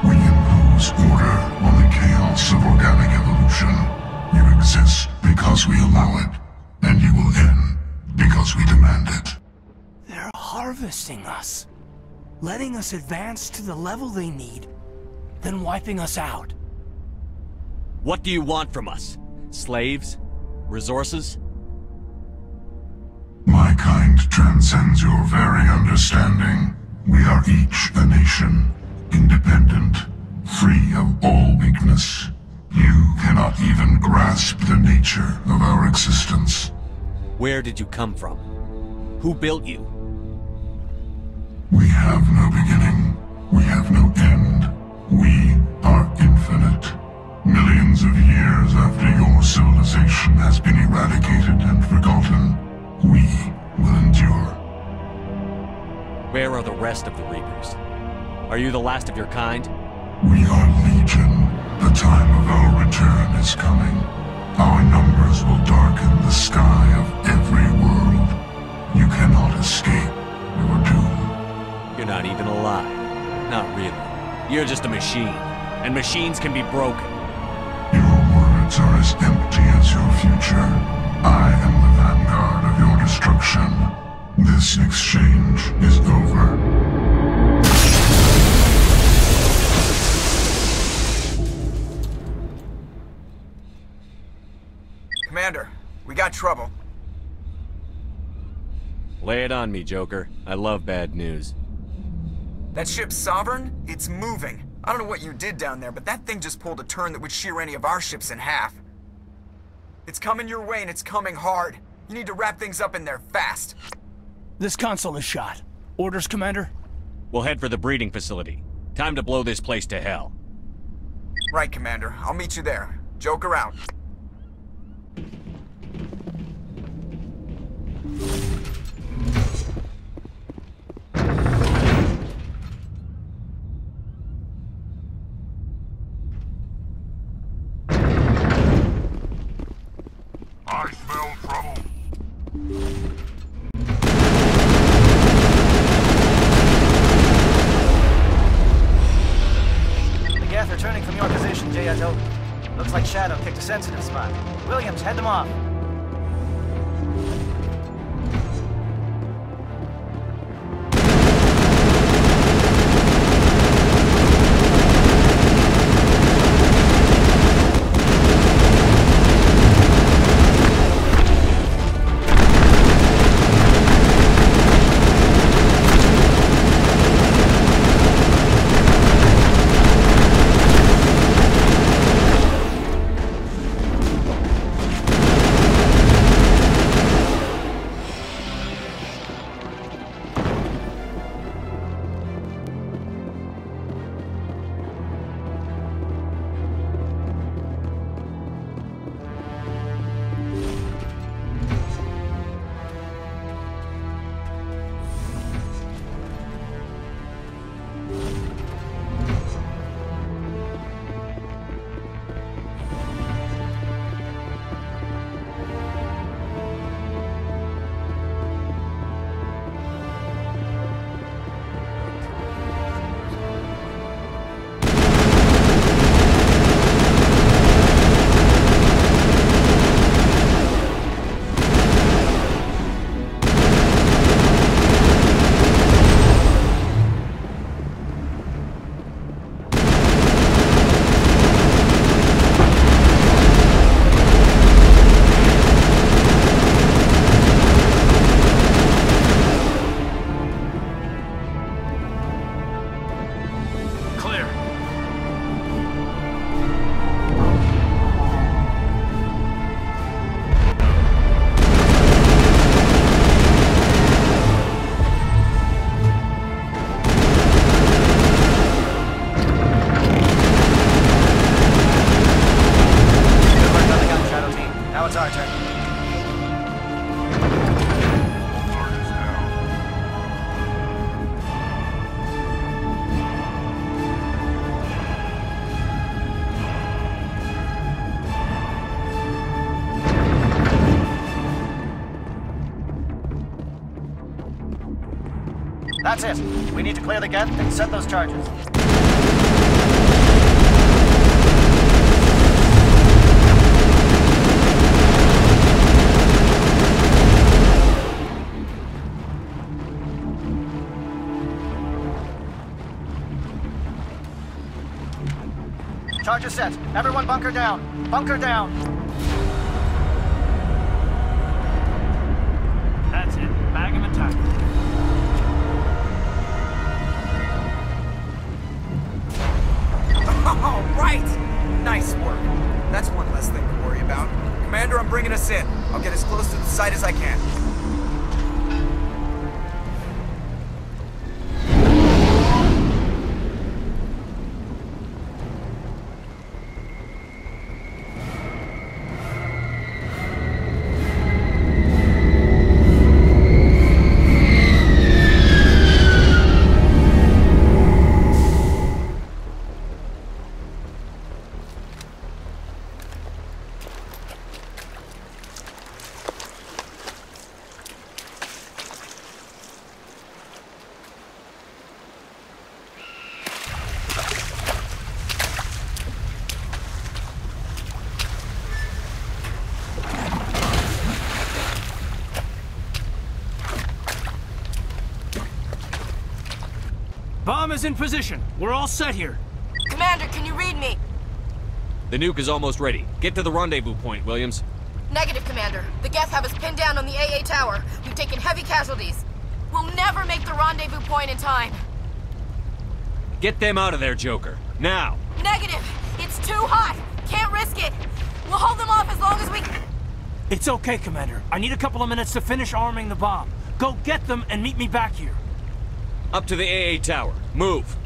We impose order on the chaos of organic evolution. You exist because we allow it, and you will end because we demand it. They're harvesting us. Letting us advance to the level they need, then wiping us out. What do you want from us? Slaves? Resources? My kind transcends your very understanding. We are each a nation, independent, free of all weakness. You cannot even grasp the nature of our existence. Where did you come from? Who built you? We have no beginning. We have no end. We are infinite. Millions of years after your civilization has been eradicated and forgotten, we will endure. Where are the rest of the Reapers? Are you the last of your kind? We are legion. The time of our return is coming. Our numbers will darken the sky of every world. You cannot escape your doom. You're not even alive. Not really. You're just a machine. And machines can be broken. Your words are as empty as your future. I am the vanguard of your destruction. This exchange is over. Commander, we got trouble. Lay it on me, Joker. I love bad news. That ship's Sovereign? It's moving. I don't know what you did down there, but that thing just pulled a turn that would shear any of our ships in half. It's coming your way, and it's coming hard. You need to wrap things up in there fast. This console is shot. Orders, Commander? We'll head for the breeding facility. Time to blow this place to hell. Right, Commander. I'll meet you there. Joker out. I smell trouble. The Geth returning from your position. sensitive spot. Williams, head them off. That's it. We need to clear the gate and set those charges. Charges set. Everyone bunker down. Bunker down. That's it. Bag him and tackle. All right! Nice work. That's one less thing to worry about. Commander, I'm bringing us in. I'll get as close to the site as I can. Bomb is in position. We're all set here. Commander, can you read me? The nuke is almost ready. Get to the rendezvous point, Williams. Negative, Commander. The Geth have us pinned down on the AA tower. We've taken heavy casualties. We'll never make the rendezvous point in time. Get them out of there, Joker. Now! Negative! It's too hot! Can't risk it! We'll hold them off as long as we... It's okay, Commander. I need a couple of minutes to finish arming the bomb. Go get them and meet me back here. Up to the AA tower. Move!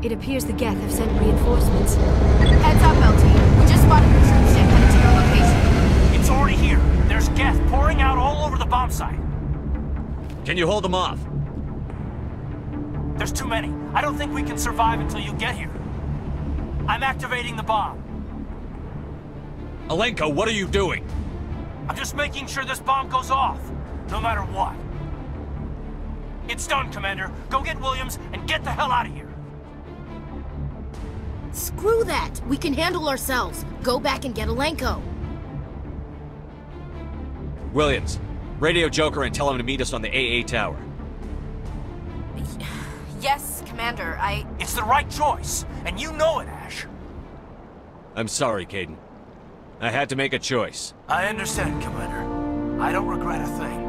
It appears the Geth have sent reinforcements. Heads up, LT. We just spotted a troop ship headed to your location. It's already here. There's Geth pouring out all over the bomb site. Can you hold them off? There's too many. I don't think we can survive until you get here. I'm activating the bomb. Alenko, what are you doing? I'm just making sure this bomb goes off, no matter what. It's done, Commander. Go get Williams and get the hell out of here. Screw that. We can handle ourselves. Go back and get Alenko. Williams, radio Joker and tell him to meet us on the AA tower. Yes, Commander, It's the right choice, and you know it, Ash. I'm sorry, Caden. I had to make a choice. I understand, Commander. I don't regret a thing.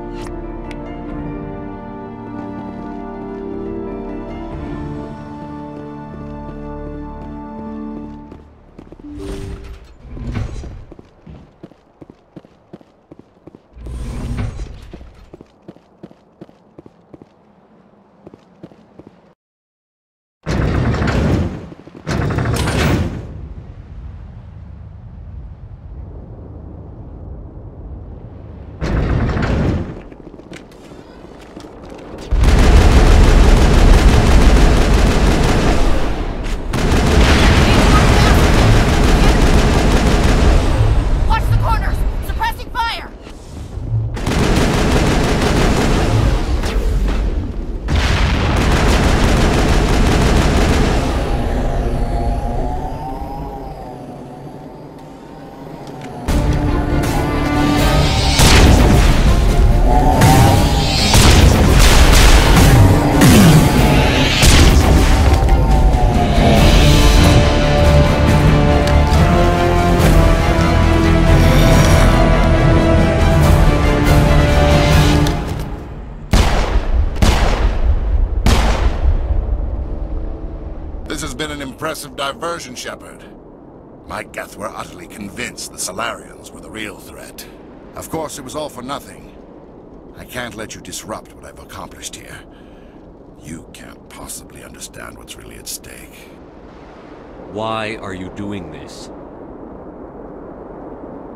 Impressive diversion, Shepard. My Geth were utterly convinced the Salarians were the real threat. Of course, it was all for nothing. I can't let you disrupt what I've accomplished here. You can't possibly understand what's really at stake. Why are you doing this?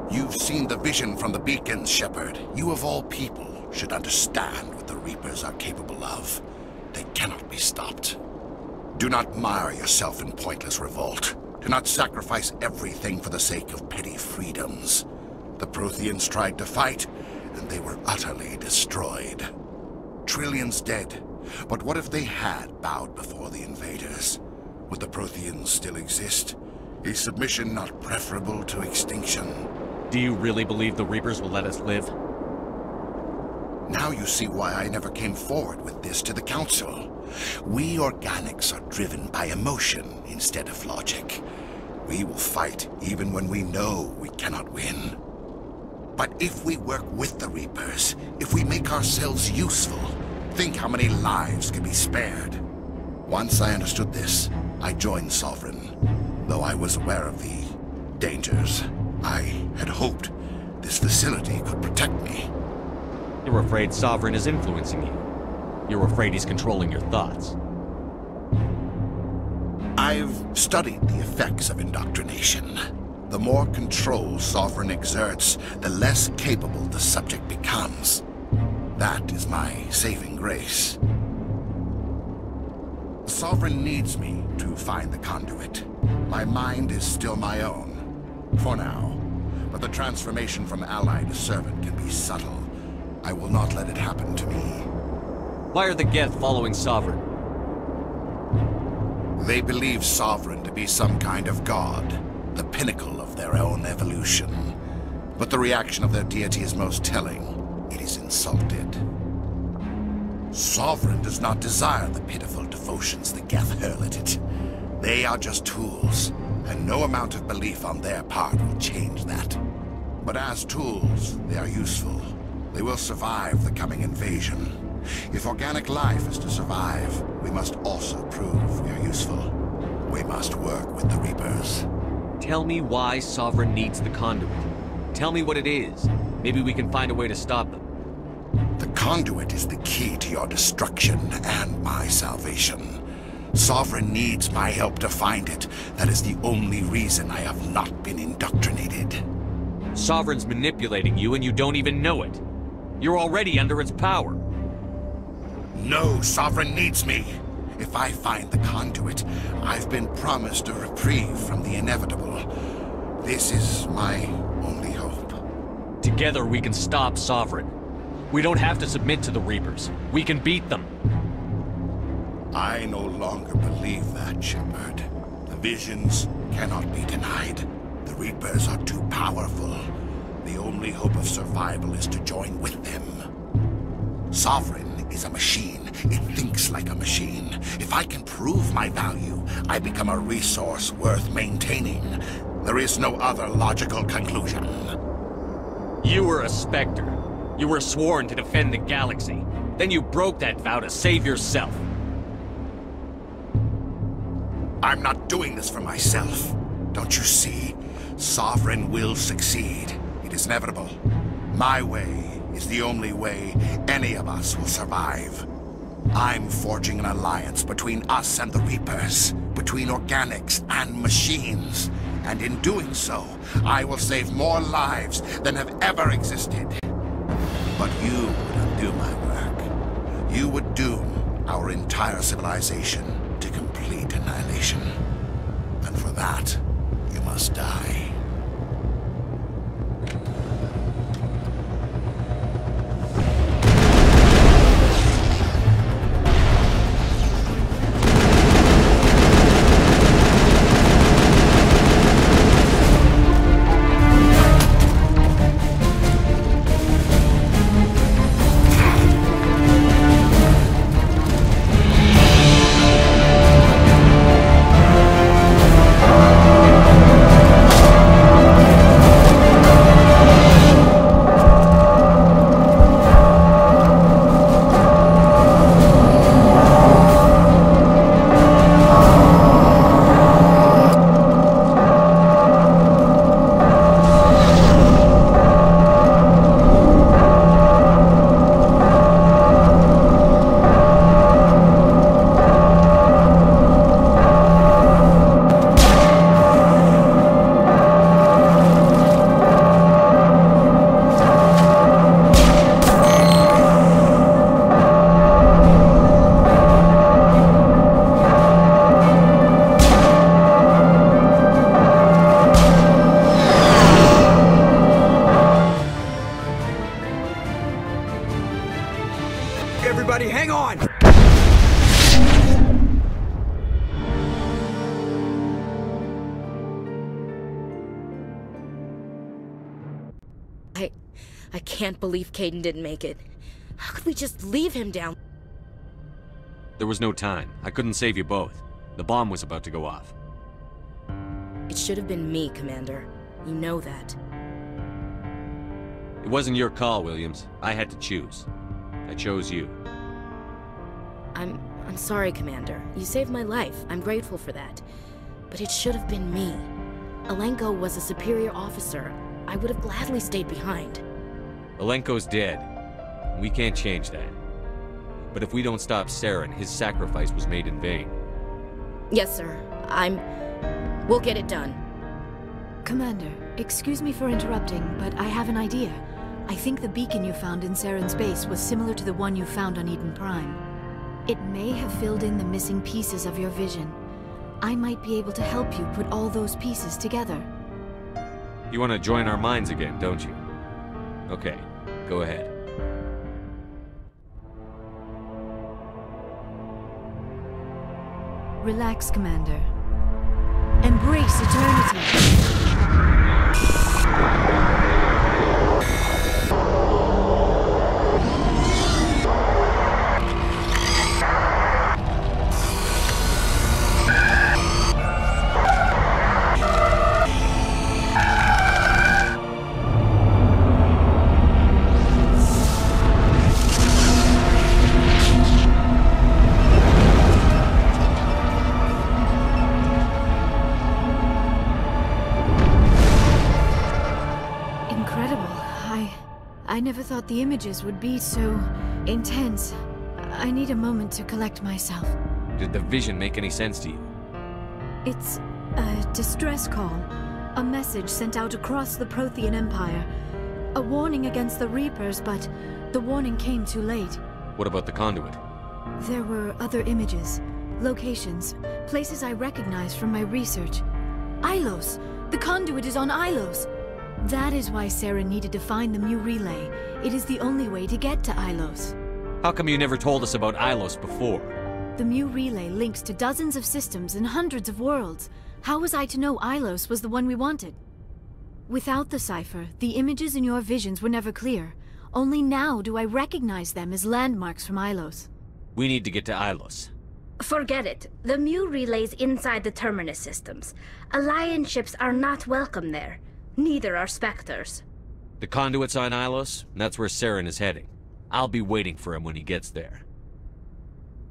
You've seen the vision from the beacons, Shepard. You of all people should understand what the Reapers are capable of. They cannot be stopped. Do not mire yourself in pointless revolt. Do not sacrifice everything for the sake of petty freedoms. The Protheans tried to fight, and they were utterly destroyed. Trillions dead, but what if they had bowed before the invaders? Would the Protheans still exist? Is submission not preferable to extinction? Do you really believe the Reapers will let us live? Now you see why I never came forward with this to the Council. We organics are driven by emotion instead of logic. We will fight even when we know we cannot win. But if we work with the Reapers, if we make ourselves useful, think how many lives can be spared. Once I understood this, I joined Sovereign. Though I was aware of the dangers, I had hoped this facility could protect me. You're afraid Sovereign is influencing you. You're afraid he's controlling your thoughts. I've studied the effects of indoctrination. The more control Sovereign exerts, the less capable the subject becomes. That is my saving grace. Sovereign needs me to find the conduit. My mind is still my own, for now. But the transformation from ally to servant can be subtle. I will not let it happen to me. Why are the Geth following Sovereign? They believe Sovereign to be some kind of god, the pinnacle of their own evolution. But the reaction of their deity is most telling. It is insulted. Sovereign does not desire the pitiful devotions the Geth hurl at it. They are just tools, and no amount of belief on their part will change that. But as tools, they are useful. They will survive the coming invasion. If organic life is to survive, we must also prove we are useful. We must work with the Reapers. Tell me why Sovereign needs the conduit. Tell me what it is. Maybe we can find a way to stop them. The conduit is the key to your destruction and my salvation. Sovereign needs my help to find it. That is the only reason I have not been indoctrinated. Sovereign's manipulating you and you don't even know it. You're already under its power. No, Sovereign needs me. If I find the conduit, I've been promised a reprieve from the inevitable. This is my only hope. Together we can stop Sovereign. We don't have to submit to the Reapers. We can beat them. I no longer believe that, Shepard. The visions cannot be denied. The Reapers are too powerful. The only hope of survival is to join with them. Sovereign is a machine. It thinks like a machine. If I can prove my value, I become a resource worth maintaining. There is no other logical conclusion. You were a Spectre. You were sworn to defend the galaxy. Then you broke that vow to save yourself. I'm not doing this for myself. Don't you see? Sovereign will succeed. It is inevitable. My way is the only way any of us will survive. I'm forging an alliance between us and the Reapers, between organics and machines. And in doing so, I will save more lives than have ever existed. But you would undo my work. You would doom our entire civilization to complete annihilation. And for that, you must die. Everybody, hang on! I can't believe Caden didn't make it. How could we just leave him down? There was no time. I couldn't save you both. The bomb was about to go off. It should have been me, Commander. You know that. It wasn't your call, Williams. I had to choose. I chose you. I'm sorry, Commander. You saved my life. I'm grateful for that. But it should have been me. Alenko was a superior officer. I would have gladly stayed behind. Alenko's dead. We can't change that. But if we don't stop Saren, his sacrifice was made in vain. Yes, sir. We'll get it done. Commander, excuse me for interrupting, but I have an idea. I think the beacon you found in Saren's base was similar to the one you found on Eden Prime. It may have filled in the missing pieces of your vision. I might be able to help you put all those pieces together. You want to join our minds again, don't you? Okay, go ahead. Relax, Commander. Embrace eternity. I never thought the images would be so intense. I need a moment to collect myself. Did the vision make any sense to you? It's a distress call. A message sent out across the Prothean Empire. A warning against the Reapers, but the warning came too late. What about the conduit? There were other images, locations, places I recognized from my research. Ilos! The conduit is on Ilos! That is why Saren needed to find the Mu Relay. It is the only way to get to Ilos. How come you never told us about Ilos before? The Mu Relay links to dozens of systems and hundreds of worlds. How was I to know Ilos was the one we wanted? Without the cipher, the images in your visions were never clear. Only now do I recognize them as landmarks from Ilos. We need to get to Ilos. Forget it. The Mu Relay's inside the Terminus systems. Alliance ships are not welcome there. Neither are Spectres. The conduit's on Ilos, and that's where Saren is heading. I'll be waiting for him when he gets there.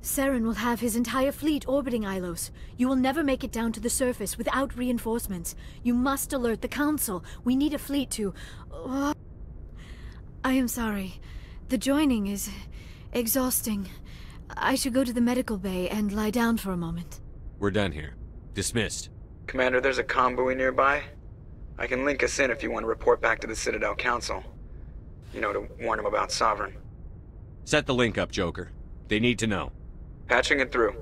Saren will have his entire fleet orbiting Ilos. You will never make it down to the surface without reinforcements. You must alert the Council. We need a fleet to... I am sorry. The joining is exhausting. I should go to the medical bay and lie down for a moment. We're done here. Dismissed. Commander, there's a convoy nearby. I can link us in if you want to report back to the Citadel Council. You know, to warn them about Sovereign. Set the link up, Joker. They need to know. Patching it through.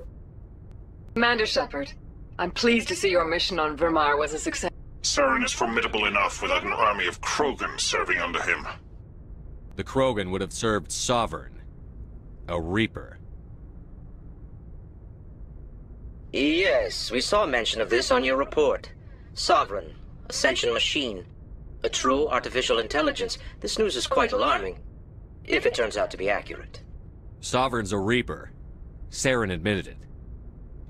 Commander Shepard, I'm pleased to see your mission on Virmire was a success. Saren is formidable enough without an army of Krogan serving under him. The Krogan would have served Sovereign. A Reaper. Yes, we saw mention of this on your report. Sovereign, Ascension machine. A true artificial intelligence. This news is quite alarming. If it turns out to be accurate. Sovereign's a Reaper. Saren admitted it.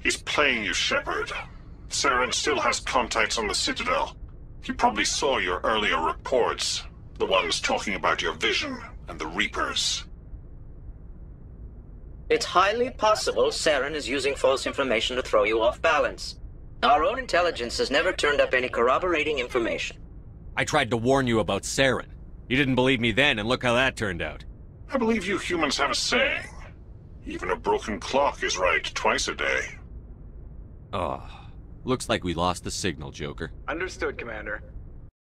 He's playing you, Shepard. Saren still has contacts on the Citadel. He probably saw your earlier reports. The ones talking about your vision and the Reapers. It's highly possible Saren is using false information to throw you off balance. Our own intelligence has never turned up any corroborating information. I tried to warn you about Saren. You didn't believe me then, and look how that turned out. I believe you humans have a saying. Even a broken clock is right twice a day. Oh, looks like we lost the signal, Joker. Understood, Commander.